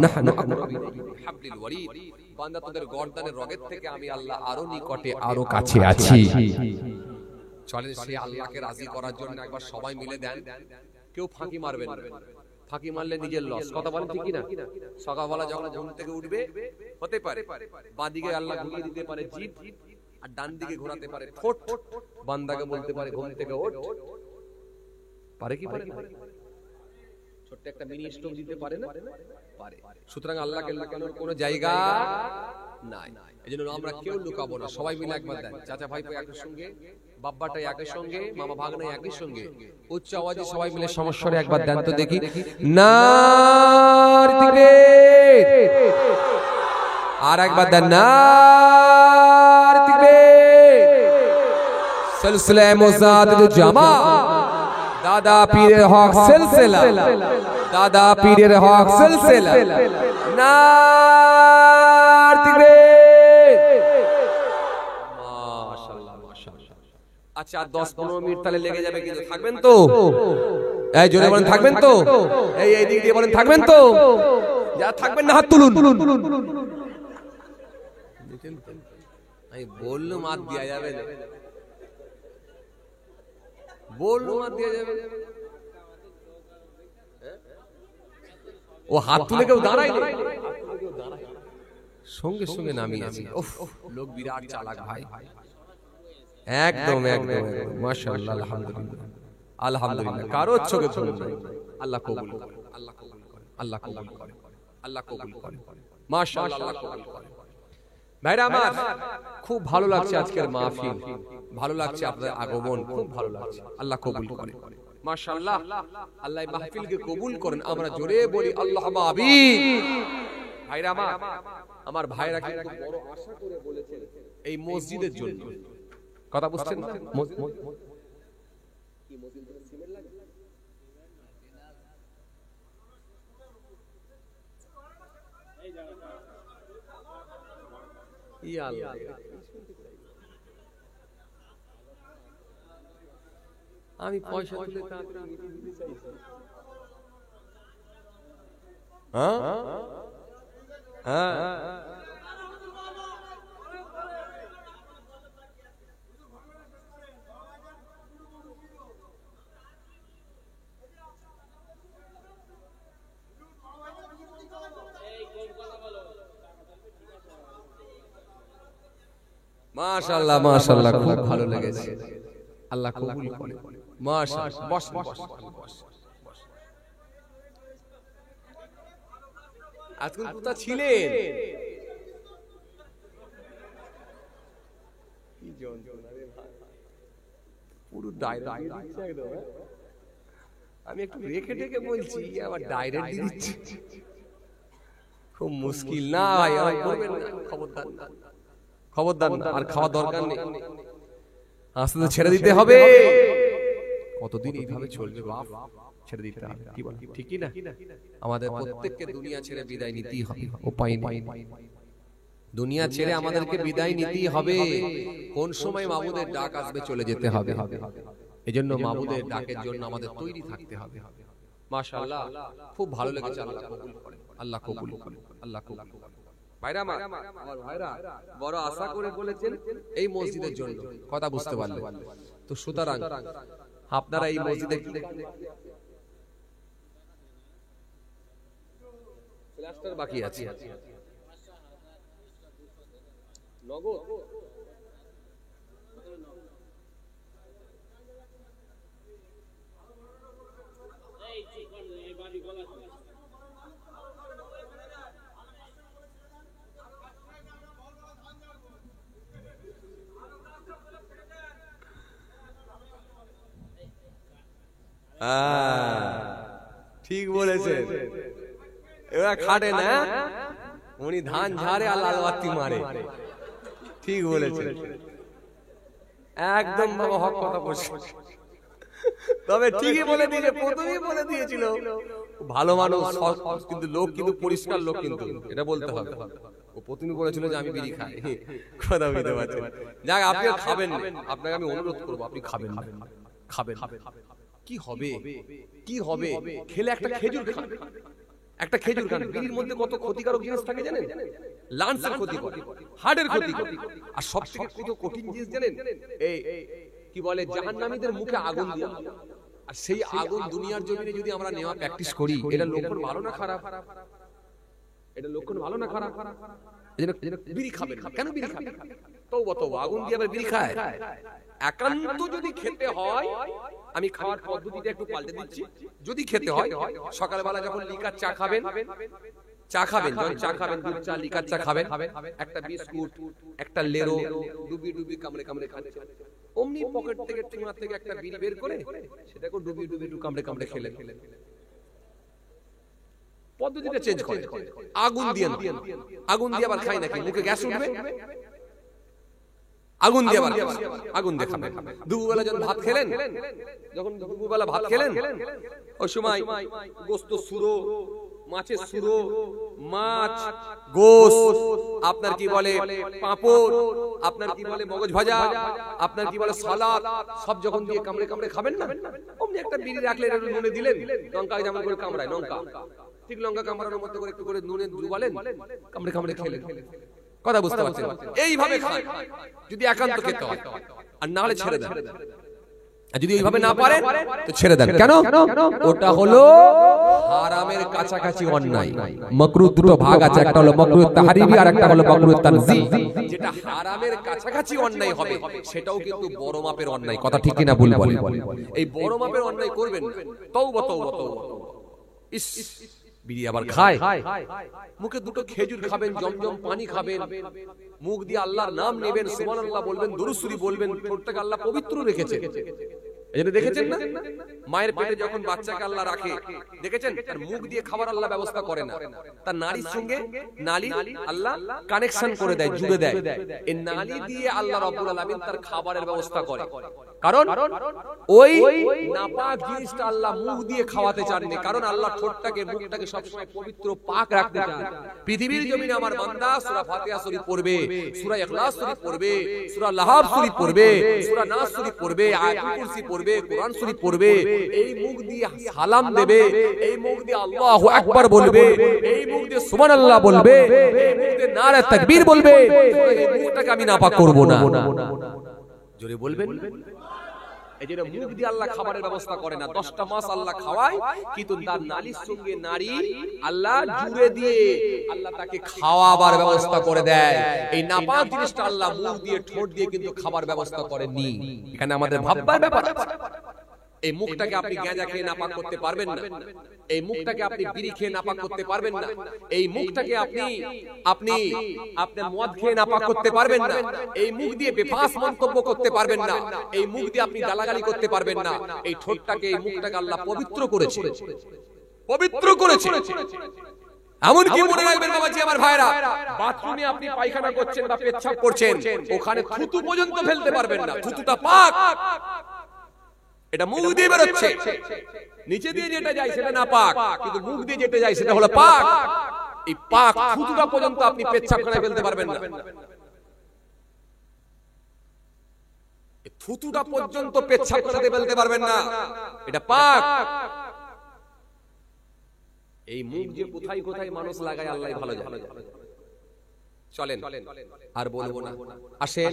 নাহনু আকরাবু বিহাবলিল ওয়ারিদ, বান্দা তোদের গর্দানের রগের থেকে আমি আল্লাহ আরো নিকটে, আরো কাছে আছি। চলেন সেই আল্লাহকে রাজি করার জন্য একবার সবাই মিলে দেন। কেউ ফাঁকি মারবেন না, ফাঁকি মারলে নিজের লস। কথা বলেন ঠিক না? সকালবেলা যখন ঘুম থেকে উঠবে, হতে পারে বাঁ দিকে আল্লাহ ঘুরিয়ে দিতে পারে জিভ, আর ডান দিকে ঘোরাতে পারে ঠোঁট। বান্দাকে বলতে পারে ঘুম থেকে ওঠ, পারে কি পারে? ছোট্ট একটা মিনি স্ট্রোক দিতে পারে না? পারে। সুতরাং আল্লাহকে লুকানোর কোনো জায়গা নাই। এজন্য আমরা কেউ লুকাবো না, সবাই মিলে একবার দেন। চাচা ভাইপো একই সঙ্গে, বাব্বাটাই একই সঙ্গে, মামা ভাগনাই একই সঙ্গে, উচ্চ আওয়াজে সবাই মিলে সমস্বরে একবার দেন তো দেখি, নারে তাকবীর। আর একবার দেন, নারে তাকবীর। সিলসিলায়ে মুজাদ্দিদ জামাত, দাদা পীরের হক সিলসিলা, দাদা পীরের হক সিলসিলা, নারে তাকবীর। মাশাআল্লাহ মাশাআল্লাহ। আচ্ছা 10-15 মিনিট তাহলে লেগে যাবে, কিন্তু থাকবেন তো? এই জোরে বলেন থাকবেন তো? এই দিক দিয়ে বলেন থাকবেন তো? যারা থাকবেন না হাত তুলুন। আমি বললুম হাত দেয়া যাবে না, বললুম হাত দেয়া যাবে না। ও হাত তুলে কেউ দাঁড়ায় না, সঙ্গে সঙ্গে নামিয়েছে। উফ, লোক বিরাট চালাক ভাই, একদম একদম মাশাআল্লাহ, আলহামদুলিল্লাহ আলহামদুলিল্লাহ। কারো চোখে ধুলো নাই। আল্লাহ কবুল করে, আল্লাহ কবুল করে, আল্লাহ কবুল করে, আল্লাহ কবুল করে, মাশাআল্লাহ, আল্লাহ কবুল করে। ভাইরা আমার, খুব ভালো লাগছে আজকের মাহফিল, ভালো লাগছে আপনাদের আগমন, খুব ভালো লাগছে। আল্লাহ কবুল করে, মাশাআল্লাহ। আল্লাহ মাহফিলকে কবুল করেন। আমরা জোরে বলি আল্লাহুম্মা আমিন। ভাইরা আমার ভাইরা কিন্তু বড় আশা করে বলেছেন এই মসজিদের জন্য। কথা বুঝছেন না? আমি পয়সা তুলে মাশাআল্লাহ মাশাআল্লাহ, খুব ভালো লেগেছে, আল্লাহ কবুল করে। মাশাআল্লাহ, বস বস বস। আজকে কোথা ছিলেন? কি যন্ত্রণা রে ভাই, পুরো ডাইরেক্ট দিচ্ছে একদম। আমি একটু রেখে টেকে বলছি, আবার ডাইরেক্ট দিয়ে দিচ্ছে, খুব মুশকিল। না ভাই আর করবেন না, খবরদার না, খবরদার না, আর খাওয়া দরকার নেই, আস্তে আস্তে ছেড়ে দিতে হবে। কতদিন এইভাবে চলবে বাপ, ছেড়ে দিতে হবে, কি বল ঠিক কি না? আমাদের প্রত্যেককে দুনিয়া ছেড়ে বিদায় নিতেই হবে, উপায় নেই। দুনিয়া ছেড়ে আমাদেরকে বিদায় নিতেই হবে। কোন সময় মাবুদের ডাক আসবে, চলে যেতে হবে। এজন্য মাবুদের ডাকের জন্য আমাদের তৈরি থাকতে হবে। মাশাআল্লাহ, খুব ভালো লেগেছে। আল্লাহ কবুল করে, আল্লাহ কবুল করে, আল্লাহ কবুল করে। ভাইরা আমার ভাইরা বড় আশা করে বলেছেন এই মসজিদের জন্য, কথা বুঝতে পারলেন? তো সুতরাং আপনারা এই মসজিদে প্লাস্টার বাকি আছে, নগদ ঠিক বলেছেন। এরা খাটে না, উনি ধান ঝাড়ে আর লাল বাতি মারে। ঠিক বলেছেন, একদম বাবা হক কথা বলছে। তবে ঠিকই বলে দিয়েছে, প্রথমেই বলে দিয়েছিল ভালো মানুষ, কিন্তু লোক কিন্তু পরিষ্কার লোক, কিন্তু এটা বলতে হবে। ও প্রথমেই বলেছিল যে আমি বিড়ি খাই, কথা বুঝতে পারছেন? যাক, আপনি খাবেন না, আপনাকে আমি অনুরোধ করবো আপনি খাবেন না, খাবেন। কি হবে, কি হবে? খেলে একটা খেজুর খান, একটা খেজুর খান। বিড়ির মধ্যে কত ক্ষতিকারক জিনিস থাকে জানেন? লাংসের ক্ষতি করে, হার্টের ক্ষতি করে, আর সবথেকে কত কঠিন জিনিস জানেন? এই কি বলে, জাহান্নামীদের মুখে আগুন দেওয়া। আর সেই আগুন দুনিয়ার জমিনে যদি আমরা নেওয়া প্র্যাকটিস করি, এটা লক্ষণ ভালো না খারাপ? এটা লক্ষণ ভালো না খারাপ? এজন্য বিড়ি খাবেন। কেন বিড়ি খাবেন? তওবা তওবা, আগুন দিয়ে আবার বিড়ি খায়? একান্ত যদি খেতে হয়, আমি খাওয়ার পদ্ধতিটা একটু পাল্টে দিচ্ছি। যদি খেতে হয়, সকালবেলা যখন লিকার চা খাবেন, যখন চা খাবেন, দুধ চা, লিকার চা খাবেন, একটা বিস্কুট, একটা লেরো ডুবি ডুবি কামড়ে কামড়ে খাচ্ছেন। অমনি পকেট থেকে টিঙা থেকে একটা বিড়ি বের করে সেটাকে ডুবি ডুবি একটু কামড়ে কামড়ে খেলেন। পদ্ধতিটা চেঞ্জ করে, আগুন দিয়ে না, আগুন দিয়ে আবার খাই নাকি? মুখে গ্যাস উঠবে, আগুন দিয়ে আবার আগুন দিয়ে খাবেন। দুপুরবেলা যখন ভাত খেলেন, ওই সময় গোস্ত সুরো, মাছের সুরো, মাছ, গোস্ত, আপনার কি বলে পাঁপড়, আপনার কি বলে মগজ ভাজা, আপনার কি বলে সালাদ, সব যখন দিয়ে কামড়ে কামড়ে খাবেন না, অমনি একটা বিড়ি রাখলেন, একটু নুনে দিলেন, লঙ্কা যেমন করে কামড়ায়, লঙ্কা ঠিক লঙ্কা কামড়ানোর মতো করে একটু করে নুনে ডুবালেন, কামড়ে কামড়ে খেলেন। কথা বুঝতে পারছেন? এইভাবে খান যদি একান্ত খেতে হয়, আর না হলে ছেড়ে দেন। আর যদি এইভাবে না পারে তো ছেড়ে দেন। কেন? ওটা হলো হারামের কাছাকাছি অন্যায়। মাকরুহ দুটো ভাগ আছে, একটা হলো মাকরুহ তাহরিমি আর একটা হলো মাকরুহ তানজিহ। যেটা হারামের কাছাকাছি অন্যায় হবে সেটাও কিন্তু বড় মাপের অন্যায়। কথা ঠিক কি না ভুল বলেন? এই বড় মাপের অন্যায় করবেন না। তওবা তওবা তওবা। ইস, বিড়ি আবার খায়। মুখে দুটো খেজুর খাবেন, জমজম পানি খাবেন, মুখ দিয়ে আল্লাহর নাম নেবেন, সুবহানাল্লাহ বলবেন, দুরূদ শরীফ বলবেন, ঠোঁটটাকে আল্লাহ পবিত্র রেখেছে। এই যে দেখেছেন না, মায়ের পেটে যখন বাচ্চাকে আল্লাহ রাখে, দেখেছেন তার মুখ দিয়ে খাবার আল্লাহ ব্যবস্থা করে না, তার নালীর সঙ্গে নালী আল্লাহ কানেকশন করে দেয়, জুড়ে দেয়। এই নালী দিয়ে আল্লাহ রাব্বুল আলামিন তার খাবারের ব্যবস্থা করে। কারণ ওই নাপাক জিনিসটা আল্লাহ মুখ দিয়ে খাওয়াতে চাননি, কারণ আল্লাহ ঠোঁটটাকে মুখটাকে সবসময় পবিত্র পাক রাখতে চান। পৃথিবীর জমিনে আমার বান্দা সূরা ফাতিহা শরীফ পড়বে, সূরা ইখলাস শরীফ পড়বে, সূরা লাহাব শরীফ পড়বে, সূরা নাস শরীফ পড়বে, আয়াতুল কুরসি পড়বে, কোরআন শরীফ পড়বে, এই মুখ দিয়ে সালাম দেবে, এই মুখ দিয়ে আল্লাহু আকবার বলবে, এই মুখ দিয়ে সুবহানাল্লাহ বলবে, এই মুখ দিয়ে নারে তাকবীর বলবে। এই মুখটাকে আমি নাপাক করব না, জোরে বলবেন। এই যে মুখ দিয়ে আল্লাহ খাবারের ব্যবস্থা করে না, 10টা মাস আল্লাহ খাওয়ায়, কিন্তু তার নালীর সঙ্গে নারী আল্লাহ জুড়ে দিয়ে আল্লাহ তাকে খাওয়াবার ব্যবস্থা করে দেয়। এই নাপাক জিনিসটা আল্লাহ মুখ দিয়ে ঠোঁট দিয়ে কিন্তু খাবার ব্যবস্থা করেননি। এখানে আমাদের ভাববার ব্যাপার আছে। এই মুখটাকে আপনি গাঁজা খেয়ে নাপাক করতে পারবেন না, এই মুখটাকে আপনি বিড়ি খেয়ে নাপাক করতে পারবেন না, এই মুখটাকে আপনি মদ খেয়ে নাপাক করতে পারবেন না, এই মুখ দিয়ে বেফাস মন্তব্য করতে পারবেন না, এই মুখ দিয়ে আপনি গালাগালি করতে পারবেন না। এই ঠোঁটটাকে, এই মুখটাকে আল্লাহ পবিত্র করেছে, পবিত্র করেছে। এমন কি মনে রাখবেন বাবাজি আমার ভাইরা, বাথরুমে আপনি পায়খানা করছেন বা পেচ্ছাপ করছেন, ওখানে থুতু পর্যন্ত ফেলতে পারবেন না, থুতুটা পাক, এটা মুখ দিয়ে বেরোচ্ছে। নিচে দিয়ে যেটা যায় সেটা না পাক, কিন্তু মুখ দিয়ে যেটা যায় সেটা হলো পাক। এই পাক থুতুটা পর্যন্ত আপনি পেচ্ছাপখানায় ফেলতে পারবেন না, থুতুটা পর্যন্ত পেচ্ছাপখানাতে ফেলতে পারবেন না, এটা পাক। এই মুখ যে কোথায় কোথায় মানুষ লাগায় আল্লাহ ভালো জানে। চলেন আর বলবো না, আসেন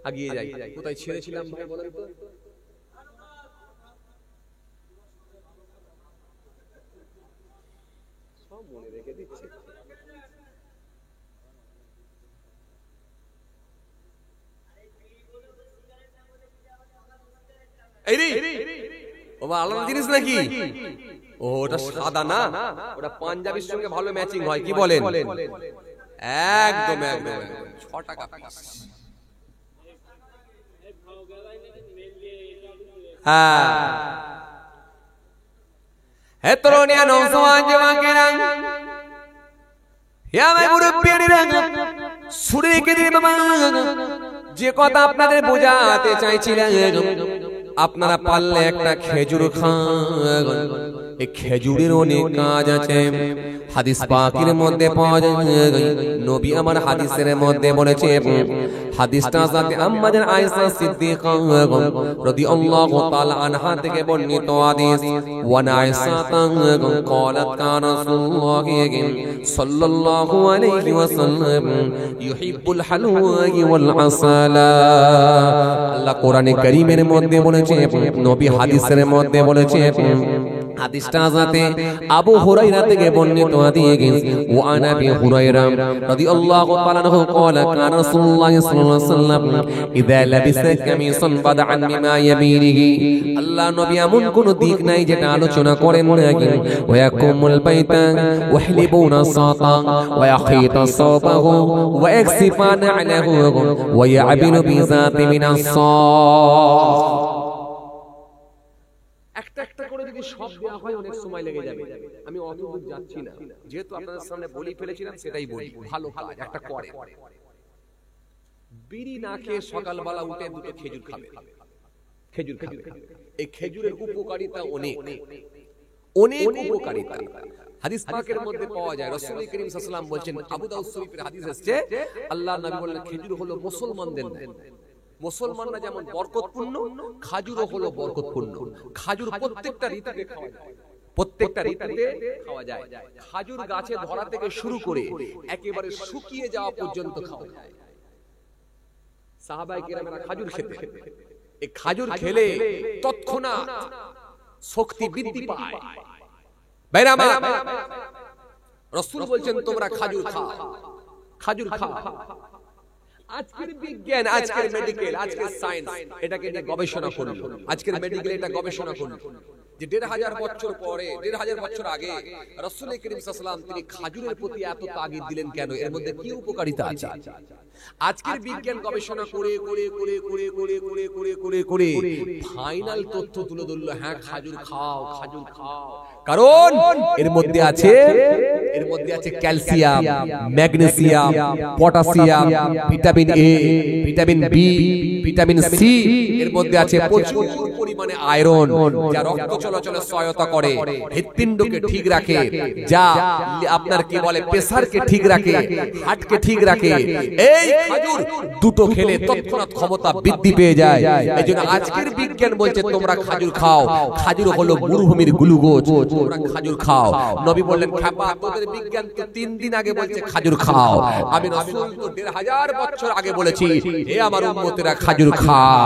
এগিয়ে যাই। কোথায় ছেড়েছিলাম ভাই বলেন তো? মনে রেখে দিচ্ছে। এই রে ওবা আলাদা জিনিস নাকি? ও ওটা সাদা না, ওটা পাঞ্জাবির সঙ্গে ভালো ম্যাচিং হয়, কি বলেন? একদম একদম 6 টাকা পিস। হ্যাঁ হে তরুণিয়া নওজওয়ান জওয়ানেরা, হে আমার মুরব্বিয়ানেরা, শুনে রেখে দিন বাবা, যে কথা আপনাদের বোঝাতে চাইছিলাম, আপনারা পারলে একটা খেজুর খান। এই খেজুরের অনেক কাজ আছে, হাদিস পাকের মধ্যে পাওয়া যায়। নবী আমার হাদিসের মধ্যে বলেছে, হাদিসটা যাতে আম্মাজান আয়েশা সিদ্দিকা রাদিয়াল্লাহু তাআলা আনহা থেকে বর্ণিত হাদিস। ওয়া আয়েশা قالت كان رسول الله صلى الله عليه وسلم يحب الحلوى والعسل। আল্লাহ কোরআনে কারীমের মধ্যে বলেছে, নবী হাদিসের মধ্যে বলেছে, হাদিসটা যাতে আবু হুরায়রা থেকে বর্ণিত হাদিস। ওয়া আবি হুরায়রা রাদিয়াল্লাহু তাআলা আনহু قال كان رسول الله صلى الله عليه وسلم اذا لبس قميصا بدعا مما يمينه। আল্লাহ নবী এমন কোন দিক নাই যেটা আলোচনা করেন না, ওয়া ইয়াকুমুল বাইতা ওয়া ইয়াহলিবুনা সাতা ওয়া ইয়াখিতা সাবাহু ওয়া ইয়াকসিফানা আলাহু ওয়া ইয়াবিলু বিযাতি মিনাস সাহ। একটা একটা করে যদি সব দেওয়া হয় অনেক সময় লেগে যাবে, আমি অত দূর যাচ্ছি না, যেহেতু আপনাদের সামনে বলি ফেলেছিলাম সেটাই বলি। ভালো কাজ একটা করে, বিড়ি না খেয়ে সকালবেলা উঠে দুটো খেজুর খাবে, খেজুর খাবে। এই খেজুরের উপকারিতা অনেক অনেক উপকারিতা হাদিস পাকের মধ্যে পাওয়া যায়। রাসূল করিম সাল্লাল্লাহু আলাইহি ওয়াসাল্লাম বলেছেন, আবু দাউদ শরীফের হাদিস এসেছে, আল্লাহর নবী বললেন খেজুর হলো মুসলমানদের দেন। মুসলমানরা যেমন বরকতপূর্ণ, খাজুরও হলো বরকতপূর্ণ। খাজুর প্রত্যেকটা ঋতুতে খাওয়া যায়, প্রত্যেকটা ঋতুতে খাওয়া যায়। খাজুর গাছে ধরা থেকে শুরু করে একেবারে শুকিয়ে যাওয়া পর্যন্ত খাওয়া যায়। সাহাবায়ে কেরামরা খাজুর খেতেন। এই খাজুর খেলে তৎক্ষণাৎ শক্তি বৃদ্ধি পায়। ভাইরা আমার, রাসূল বলেছেন তোমরা খাজুর খাও, খাজুর খাও। আজকের বিজ্ঞান, আজকের মেডিকেল, আজকের সায়েন্স এটাকে নিয়ে গবেষণা করলো, আজকের মেডিকেল এটা গবেষণা করলো। যে 1500 বছর পরে 1500 বছর আগে রাসূল করিম সাল্লাল্লাহু আলাইহি ওয়াসাল্লাম তিনি খাজুরের প্রতি এত তাগিদ দিলেন কেন? এর মধ্যে কি উপকারিতা আছে? আজকের বিজ্ঞান গবেষণা করে করে করে করে করে করে করে করে করে ফাইনাল তথ্য তুলে ধরলো, হ্যাঁ খাজুর খাও, খাজুর খাও, কারণ এর মধ্যে আছে calcium, magnesium, potassium, vitamin A, vitamin B, vitamin C, এর মধ্যে আছে প্রচুর পরিমাণে আয়রন, যা রক্ত চলাচলে সহায়তা করে, হৃৎপিণ্ডকে ঠিক রাখে, যা আপনার কি বলে প্রেসারকে ঠিক রাখে, হার্টকে ঠিক রাখে। এই খাজুর দুটো খেলে তৎক্ষণাৎ ক্ষমতা বৃদ্ধি পেয়ে যায়। এইজন্য আজকের বিজ্ঞান বলছে তোমরা খাজুর খাও। খাজুর হলো মরুভূমির গ্লুকোজ, তোমরা খাজুর খাও। নবী বললেন খাবা, তোদের বিজ্ঞান তো 3 দিন আগে বলছে খাজুর খাও, আমি রাসূল তো 1500 বছর আগে বলেছি হে আমার উম্মতেরা খাজুর খাও।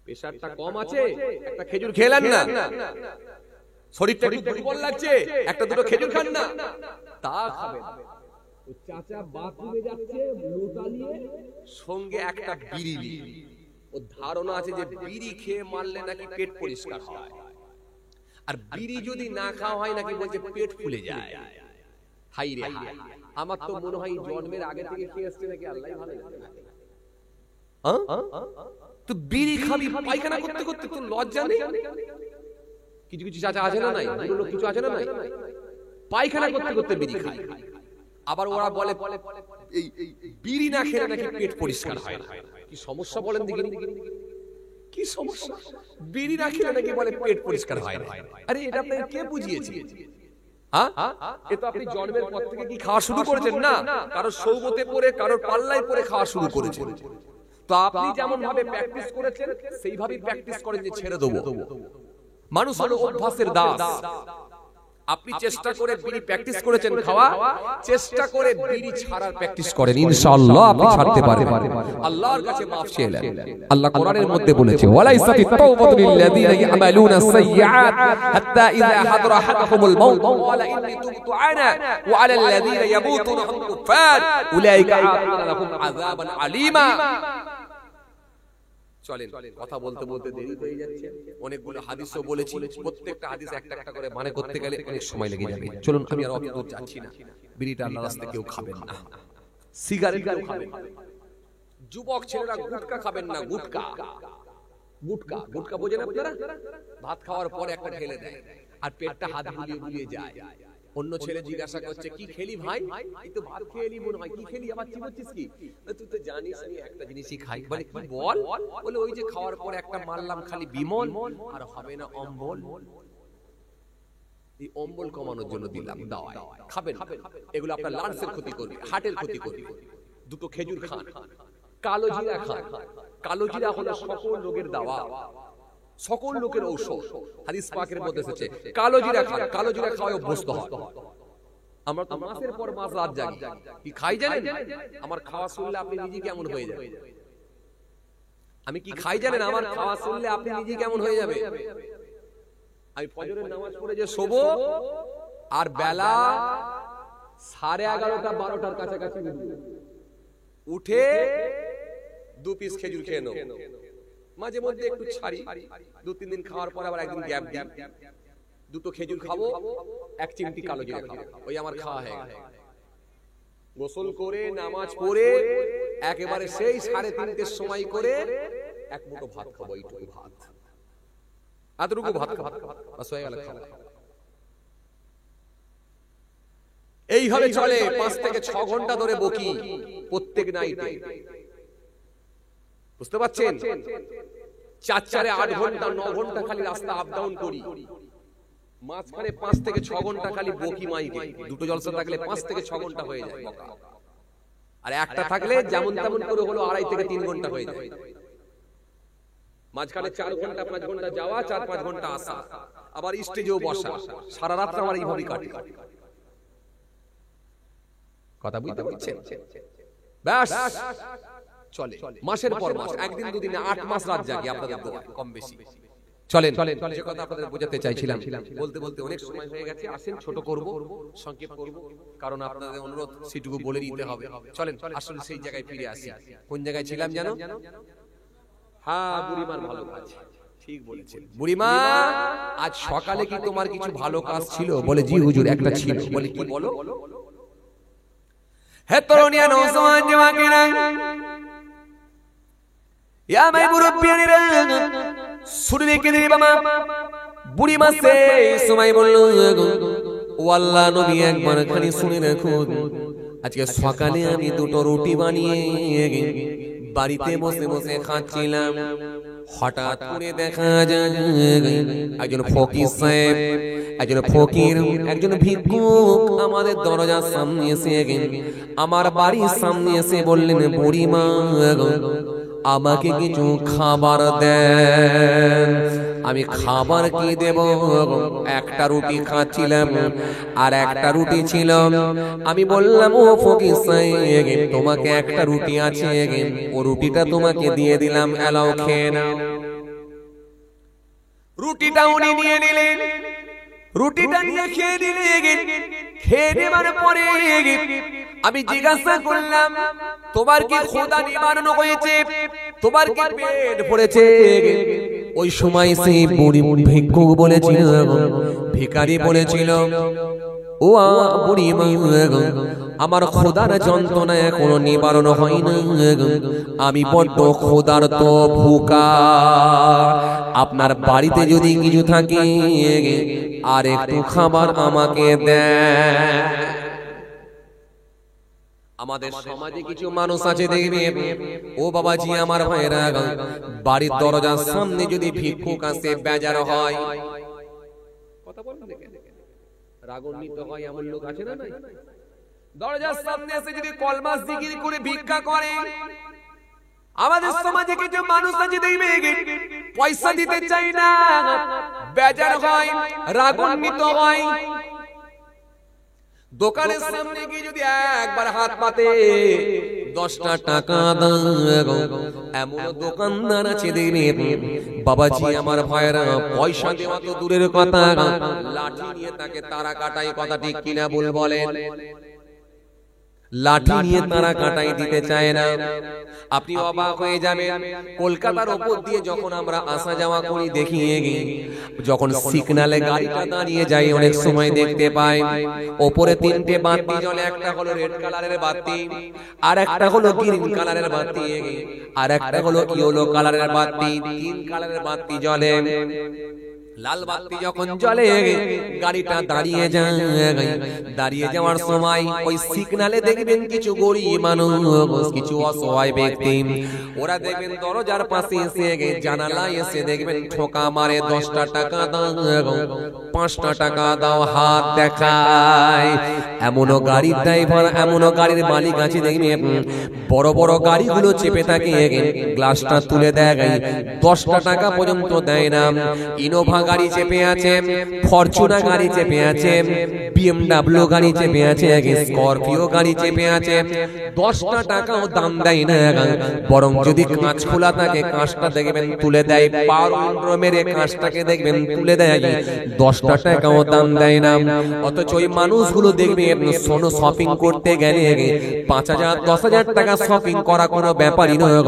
প্রেসারটা কম আছে, একটা খেজুর খেলেন না, শরীরটা একটু দুর্বল লাগছে, একটা দুটো খেজুর খান না, তা খাবেন। ওই চাচা বাথরুমে যাচ্ছে লোটা নিয়ে, সঙ্গে একটা বিড়ি নিয়ে, ও ধারণা আছে যে বিড়ি খেয়ে মারলে নাকি পেট পরিষ্কার হয়, আর বিড়ি যদি না খাওয়া হয় নাকি বলছে পেট ফুলে যায়। হাই রে হাই, আমার তো মনে হয় জন্মের আগে থেকে খেয়ে আসছে নাকি, আল্লাহই ভালো জানে। তো বিড়ি খাবি পায়খানা করতে করতে, তো লজ্জা নেই? কিছু কিছু চাচা আছে না নাই, লোক কিছু আছে না নাই, পায়খানা করতে করতে বিড়ি খায়। আবার ওরা বলে এই বিড়ি না খেলে নাকি পেট পরিষ্কার হয় না। কি সমস্যা বলেন দেখি, কি সমস্যা? বিড়ি না খেলে নাকি বলে পেট পরিষ্কার হয় না। আরে এটা আপনাকে কে বুঝিয়েছে? হ্যাঁ, এ তো আপনি জন্মের পর থেকে কি খাওয়া শুরু করেছেন না, কারোর সৌবতে পড়ে, কারোর পাল্লায় পড়ে খাওয়া শুরু করেছেন। তো আপনি যেমন ভাবে প্র্যাকটিস করেছেন সেইভাবেই প্র্যাকটিস করেন যে ছেড়ে দেবো। মানুষ হলো অভ্যাসের দাস। আপনি চেষ্টা করে বিড়ি প্র্যাকটিস করেছেন খাওয়া, চেষ্টা করে বিড়ি ছাড়ার প্র্যাকটিস করেন, ইনশাআল্লাহ আপনি ছাড়তে পারবেন। আল্লাহর কাছে মাফ চাইলেন। আল্লাহ কোরআনের মধ্যে বলেছে ওয়ালাইসাতিত তাওবাতু লিল্লাযিনা ইয়ামালুনা সাইয়্যাত হাত্তা ইযা হাদারা আহাদাহুমুল মাউত ক্বালা ইন্নী তুবতু আনা ওয়া আলাল্লাযিনা ইয়ামুতুনা হুম কুফার উলাইকা আ'তাদনা লাহুম আযাবান আলীমা। চলেন, কথা বলতে বলতে দেরি হয়ে যাচ্ছে, অনেকগুলো হাদিসও বলেছি, প্রত্যেকটা হাদিস একটা একটা করে মানে করতে গেলে অনেক সময় লেগে যাবে। চলুন, আমি আর অত দূর যাচ্ছি না। বিড়িটা আল্লাহর রাস্তায় কেউ খাবেন না, সিগারেট কেউ খাবেন না, যুবক ছেলেরা গুটকা খাবেন না। গুটকা গুটকা গুটকা বোঝেন আপনারা? ভাত খাওয়ার পর একটা ঢেলে দেয় আর পেটটা হাত বুলিয়ে বুলিয়ে যায়। অন্য ছেলে জিজ্ঞাসা করছে কি খেলি ভাই? এই তো ভাত খেলি মনে হয়। কি খেলি? আবার চিবোচ্ছিস কি? তুই তো জানিস আমি একটা জিনিসই খাই। বলে কি বল? বলে ওই যে খাওয়ার পর একটা মারলাম খালি বিমল, আর হবে না অম্বল। এই অম্বল কমানোর জন্য দিলাম দাওয়ায়। খাবেন, এগুলো আপনার লাংসের ক্ষতি করবে, হার্টের ক্ষতি করবে। দুটো খেজুর খান, কালো জিরা খান। কালো জিরা হলো সকল রোগের দাওয়া, সকল লোকের ঔষধ। হাদিস পাকের মধ্যে এসেছে কালো জিরা খান, কালো জিরা খাওয়ায় অভ্যস্ত হয়। আমরা তো মাসের পর মাস রাত জাগি, কি খাই জানেন? আমার খাওয়া শুনলে আপনি নিজে কেমন হয়ে যাবে? আমি কি খাই জানেন? আমার খাওয়া শুনলে আপনি নিজে কেমন হয়ে যাবে? আমি ফজরের নামাজ পড়ে যে শোবো, আর বেলা 11:30 12টার কাছাকাছি উঠে 2 পিস খেজুর খেয়ে নেব। মাঝে মধ্যে একটু ছাড়ি, 2-3 দিন খাওয়ার পর আবার একদিন গ্যাপ দিই। দুটো খেজুর খাবো, 1 চিমটি কালো জিরা খাবো, ওই আমার খাওয়া হয়ে গেল। গোসল করে নামাজ পড়ে একেবারে সেই 3:30টার সময় করে 1 মুঠো ভাত খাবো। এইটুকু ভাত, এতটুকু ভাত খাবো, বাস হয়ে গেল খাওয়া। এইভাবে চলে 5 থেকে 6 ঘন্টা ধরে বকি প্রত্যেক নাইটে। বুঝতে পারছেন? 4-8 ঘন্টা 9 ঘন্টা খালি রাস্তা আপ ডাউন করি, মাঝখানে 5 থেকে 6 ঘন্টা খালি বকি মাইকে। দুটো জলসা থাকলে 5 থেকে 6 ঘন্টা হয়ে যায় বকা, আর একটা থাকলে যেমন তেমন করে হলো 2.5 থেকে 3 ঘন্টা হয়ে যায়। মাঝখানে 4 ঘন্টা 5 ঘন্টা যাওয়া, 4-5 ঘন্টা আসা, আবার স্টেজেও বসা। সারা রাত আমার এইভাবেই কাটে। কথা বুঝতে পারছেন? ব্যাস চলে মাসের পর মাস, একদিন দুদিনে 8 মাস রাত জাগি আপনাদের দোয়ায় কম বেশি। চলেন, যে কথা আপনাদের বোঝাতে চাইছিলাম, বলতে বলতে অনেক সময় হয়ে গেছে। আসেন ছোট করব, সংক্ষেপ করব, কারণ আপনাদের অনুরোধ সেটুকু বলে দিতে হবে। চলেন আসলে সেই জায়গায় ফিরে আসি। কোন জায়গায় ছিলাম জানো? হ্যাঁ, বুড়িমার ভালো কাজ। ঠিক বলেছেন বুড়িমা। আজ সকালে কি তোমার কিছু ভালো কাজ ছিল? বলে জি হুজুর একটা ছিল। বলে কি বলো? হে তরুণিয়া নওজওয়ান জওয়াকেরা, ইয়া মাই মুরব্বিয়ানিরা, শুনবে কি রে বাবা? বুড়িমা সে সময় বলল, ও আল্লাহ নবী একবার খালি শুনে রাখুন, আজকে সকালে আমি দুটো রুটি বানিয়ে বাড়িতে বসে বসে খাচ্ছিলাম, হঠাৎ করে দেখা যায় একজন ফকির সাহেব, একজন ফকির, একজন ভিক্ষুক আমাদের দরজার সামনে এসে আমার বাড়ির সামনে এসে বললেন, বুড়িমা আমাকে কিছু খাবার দেন। আমি খাবার কি দেব? একটা রুটি খাচ্ছিলাম আর একটা রুটি ছিল। আমি বললাম, ও ফকির সাহেব তোমাকে একটা রুটি আছে, ও রুটিটা তোমাকে দিয়ে দিলাম, এলাও খেয়ে নাও। রুটিটা উনি নিয়ে নিলেন, রুটিটা নিয়ে খেয়ে দিলেন। খেয়ে নেবার পরে আমি জিজ্ঞাসা করলাম, তোমার কি ক্ষুধা নিবারণ হয়েছে? তোমার কি পেট ভরেছে? ওই সময় সেই বুড়ি ভিক্ষুক বলেছিল, ভিখারি বলেছিল, ও বুড়ি মা, আমার ক্ষুধার যন্ত্রণা এখনো নিবারণ হয় না, আমি বড্ড ক্ষুধার্ত ভুকা। আপনার বাড়িতে যদি কিছু থাকে আর একটু খাবার আমাকে দেন। আমাদের সমাজে কিছু মানুষ আছে দেখবে, ও বাবাজি আমার ভাইরা, বাড়ির দরজার সামনে যদি ভিক্ষুক আসে বেজার হয়, কথা বলুন, রাগান্বিত হয়, এমন লোক আছে না? দরজার সামনে এসে যদি কলমা জিকির করে ভিক্ষা করে, আমাদের সমাজে কিছু মানুষ আছে দেখবে পয়সা দিতে চাই না, বেজার হয়, রাগান্বিত হয়। দোকানের সামনে গিয়ে যদি একবার হাত পাতে 10টা টাকা দাও, এমন দোকানদার আছে দেখবে বাবাজি আমার ভাইরা, পয়সা দেওয়া তো দূরের কথা, লাঠি নিয়ে তাকে তারা কাটাই, কথা ঠিক কিনা বলেন? লাঠি নিয়ে তারা কাটাই দিতে চায় না। আপনি অবাক হয়ে যাবেন, কলকাতার উপর দিয়ে যখন আমরা আসা যাওয়া করি দেখি, যখন সিগন্যালে গাড়িটা দাঁড়িয়ে যায় অনেক সময় দেখতে পাই ওপরে 3টে বাতি জ্বলে, একটা হলো রেড কালারের বাতি, আর একটা হলো গ্রিন কালারের বাতি, আর একটা হলো ইয়েলো কালারের বাতি, 3 কালারের বাতি জ্বলে। লাল বাতি যখন জ্বলে গাড়িটা দাঁড়িয়ে যায়, দাঁড়িয়ে যাওয়ার সময় ওই সিগন্যালে দেখবেন কিছু গরিব মানুষ, কিছু অসহায় ব্যক্তি, ওরা দেখবেন দরজার পাশে এসে জানালায় এসে দেখবেন ঠোকা মারে, 10টা টাকা দাও, 5টা টাকা দাও, হাত দেখায়। এমনও গাড়ির ড্রাইভার, এমনও গাড়ির মালিক আছে দেখবেন বড় বড় গাড়িগুলো চেপে থাকে, গ্লাসটা তুলে দেয়, 10টা টাকা পর্যন্ত দেয় না। ইনোভা গাড়ি চেপে আছে, ফরচুনা গাড়ি চেপে আছে, BMW গাড়ি চেপে আছে, স্করপিও গাড়ি চেপে আছে, 10টা টাকাও দাম দেয় না, বরং যদি কাঁচ খোলা থাকে কাঁচটা দেখবেন তুলে দেয়, পাউডার মেরে কাঁচটাকে দেখবেন তুলে দেয়, 10টা টাকাও দাম দেয় না। অথচ ওই মানুষগুলো দেখবেন সোনো শপিং করতে গেলে 5,000 10,000 টাকা শপিং করা কোনো ব্যাপারই নয়,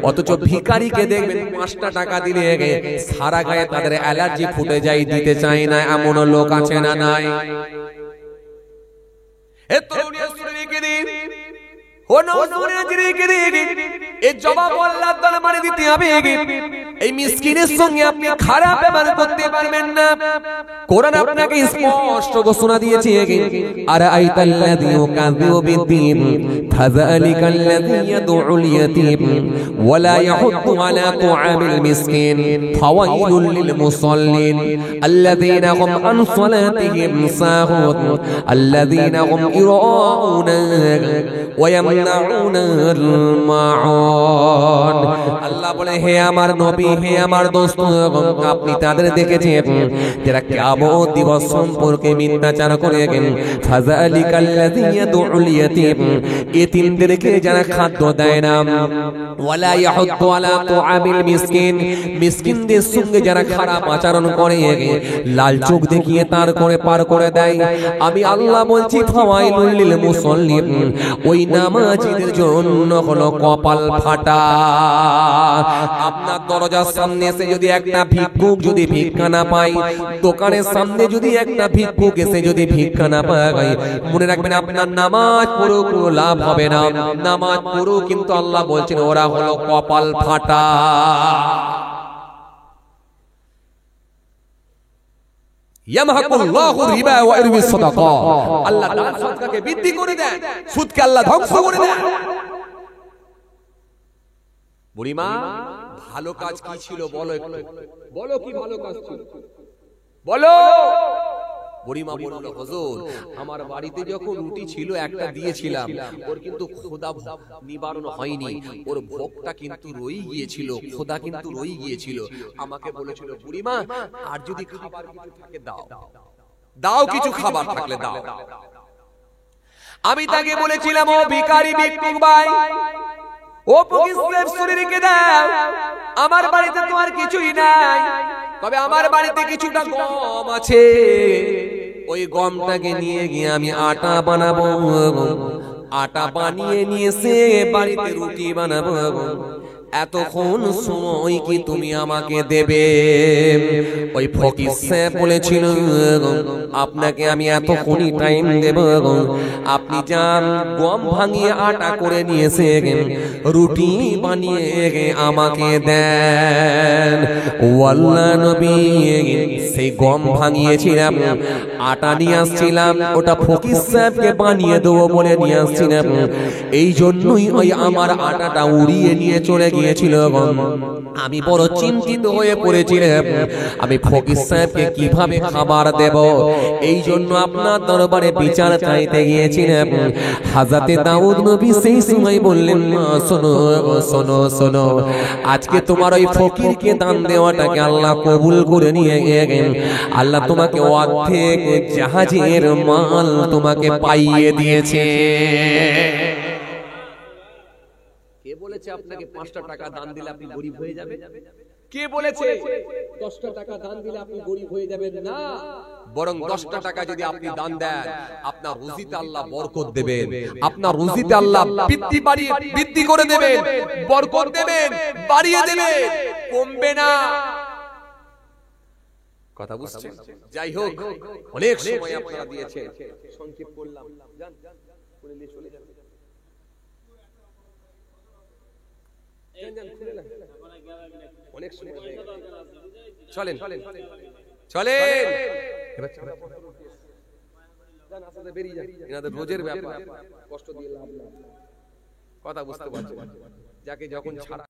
অথচ ভিখারিকে দেখবেন 5টা টাকা দিলে সারা গায়ে তাদের অ্যালার্জি ফুটে যায়, দিতে চায় না, এমন লোক আছে না নাই? এ তরুণিয়া শুনে দিন, ও নওজওয়ানেরা জেনে দিন, এই জবাব আল্লাহর দরবারে দিতে হবে। এই মিসকিনের সঙ্গে আপনি খারাপ ব্যবহার করতে পারবেন না। কোরআন আপনাকে স্পষ্ট ঘোষণা দিয়েছে, আর আইতাল্লাযী ইউকাযযিবু বিদ্দীন ফাযালিকাল্লাযী ইয়াদউল ইয়াতীম ওয়া লা ইয়াহুদ্দু আলা তুআমিল মিসকিন ফাওয়াইলুল লিল মুসাল্লিন আল্লাযীনা হুম আন সালাতিহিম সাহুন আল্লাযীনা হুম ইরাউনা ওয়া ইয়ামনাউনাল মাউন। আল্লাহ বলে, হে আমার নবী, হে আমার দোস্ত, আপনি তাদের দেখেছেন যারা কিয়ামত দিবস সম্পর্কে মিথ্যাচার করে, ফাযালিকাল্লাযী ইয়াদউল ইয়াতীম, এতিমদেরকে যারা খাদ্য দেয় না, ওয়ালা ইয়াহুদ্দু আলা তুআমিল মিসকিন, মিসকিনদের সঙ্গে যারা খারাপ আচরণ করে, লাল চোখ দেখিয়ে তার করে পার করে দেয়, আমি আল্লাহ বলছি ফাওয়াইলুল লিল মুসাল্লিন, ওই নামাজীদের জন্য হলো কপাল ফাটা। আপনার দরজার সামনে এসে যদি একটা ভিক্ষুক যদি ভিক্ষা না পায়, দোকানের সামনে যদি একটা ভিক্ষুক এসে যদি ভিক্ষা না পায়, মনে রাখবেন আপনার নামাজ পড়েও কোনো লাভ হবে না। নামাজ পড়েও কিন্তু আল্লাহ বলছেন ওরা হলো কপাল ফাটা। ইয়ামহাকুল্লাহু রিবা ওয়া ইরবিস সাদাকা, আল্লাহ দান সদকাকে বৃদ্ধি করে দেন, সুদকে আল্লাহ ধ্বংস করে দেন। বুড়িমা, ভালো কাজ কি ছিল বলো একটু, বলো কি ভালো কাজ ছিল বলো। বুড়িমা বলল, হুজুর আমার বাড়িতে যখন রুটি ছিল একটা দিয়েছিলাম, ওর কিন্তু ক্ষুধা নিবারণ হয়নি, ওর ভোগটা কিন্তু রয়ে গিয়েছিল, ক্ষুধা কিন্তু রয়ে গিয়েছিল। আমাকে বলেছিল বুড়িমা আর যদি খাবার কিছু থাকে দাও, দাও কিছু খাবার থাকলে দাও। আমি তাকে বলেছিলাম ও ভিখারি ভিক্ষুক ভাই, ও ফকির শরীরকে দাও, আমার বাড়িতে তো আর কিছুই নাই, তবে আমার বাড়িতে কিছুটা গম আছে, ওই গমটাকে নিয়ে গিয়ে আমি আটা বানাবো, আটা বানিয়ে নিয়ে এসে বাড়িতে রুটি বানাবো, এতক্ষণ সময় কি তুমি আমাকে দেবে? ওই ফকির সাহেব বলেছিল আপনাকে আমি এতক্ষণই টাইম দেব, আপনি যান গম ভাঙিয়ে আটা করে নিয়ে এসে রুটি বানিয়ে আমাকে দেন। ওয়াল্লাহ নবী সেই গম ভাঙিয়েছিলাম, আটা নিয়ে আসছিলাম, ওটা ফকির সাহেবকে বানিয়ে দেবো বলে নিয়ে আসছিলাম, এই জন্যই ওই আমার আটাটা উড়িয়ে নিয়ে চলে গিয়েছিল। আমি বড় চিন্তিত হয়ে পড়েছিলাম আমি ফকির সাহেবকে কিভাবে খাবার দেব, এই জন্য আপনার দরবারে বিচার চাইতে গিয়েছিলাম। হযরতে দাউদ নবী সেই সময় বললেন, শোনো শোনো শোনো, আজকে তোমার ওই ফকিরকে দান দেওয়াটাকে আল্লাহ কবুল করে নিয়ে গেলেন। আল্লাহ তোমাকে অর্ধেক জাহাজের মাল তোমাকে পাইয়ে দিয়েছে। কে বলেছে আপনাকে 5টা টাকা দান দিলে আপনি গরিব হয়ে যাবেন? কে বলেছে 10টা টাকা দান দিলে আপনি গরিব হয়ে যাবেন? না, বরং 10টা টাকা যদি আপনি দান দেন, আপনার রুজিতে আল্লাহ বরকত দেবেন, আপনার রুজিতে আল্লাহ বৃদ্ধি করে দেবেন, বরকত দেবেন, বাড়িয়ে দেবেন, কমবে না। কথা বুঝছেন? যাই হোক, অনেক সময় আপনারা দিয়েছেন, সংক্ষেপ করলাম, জান করে নিয়ে চলে যাবেন। অনেক সময় চলেন চলেন চলেন, এনাদের রোজের ব্যাপার, কষ্ট দিয়ে লাভ না। কথা বুঝতে পারছেন? যাকে যখন ছাড়া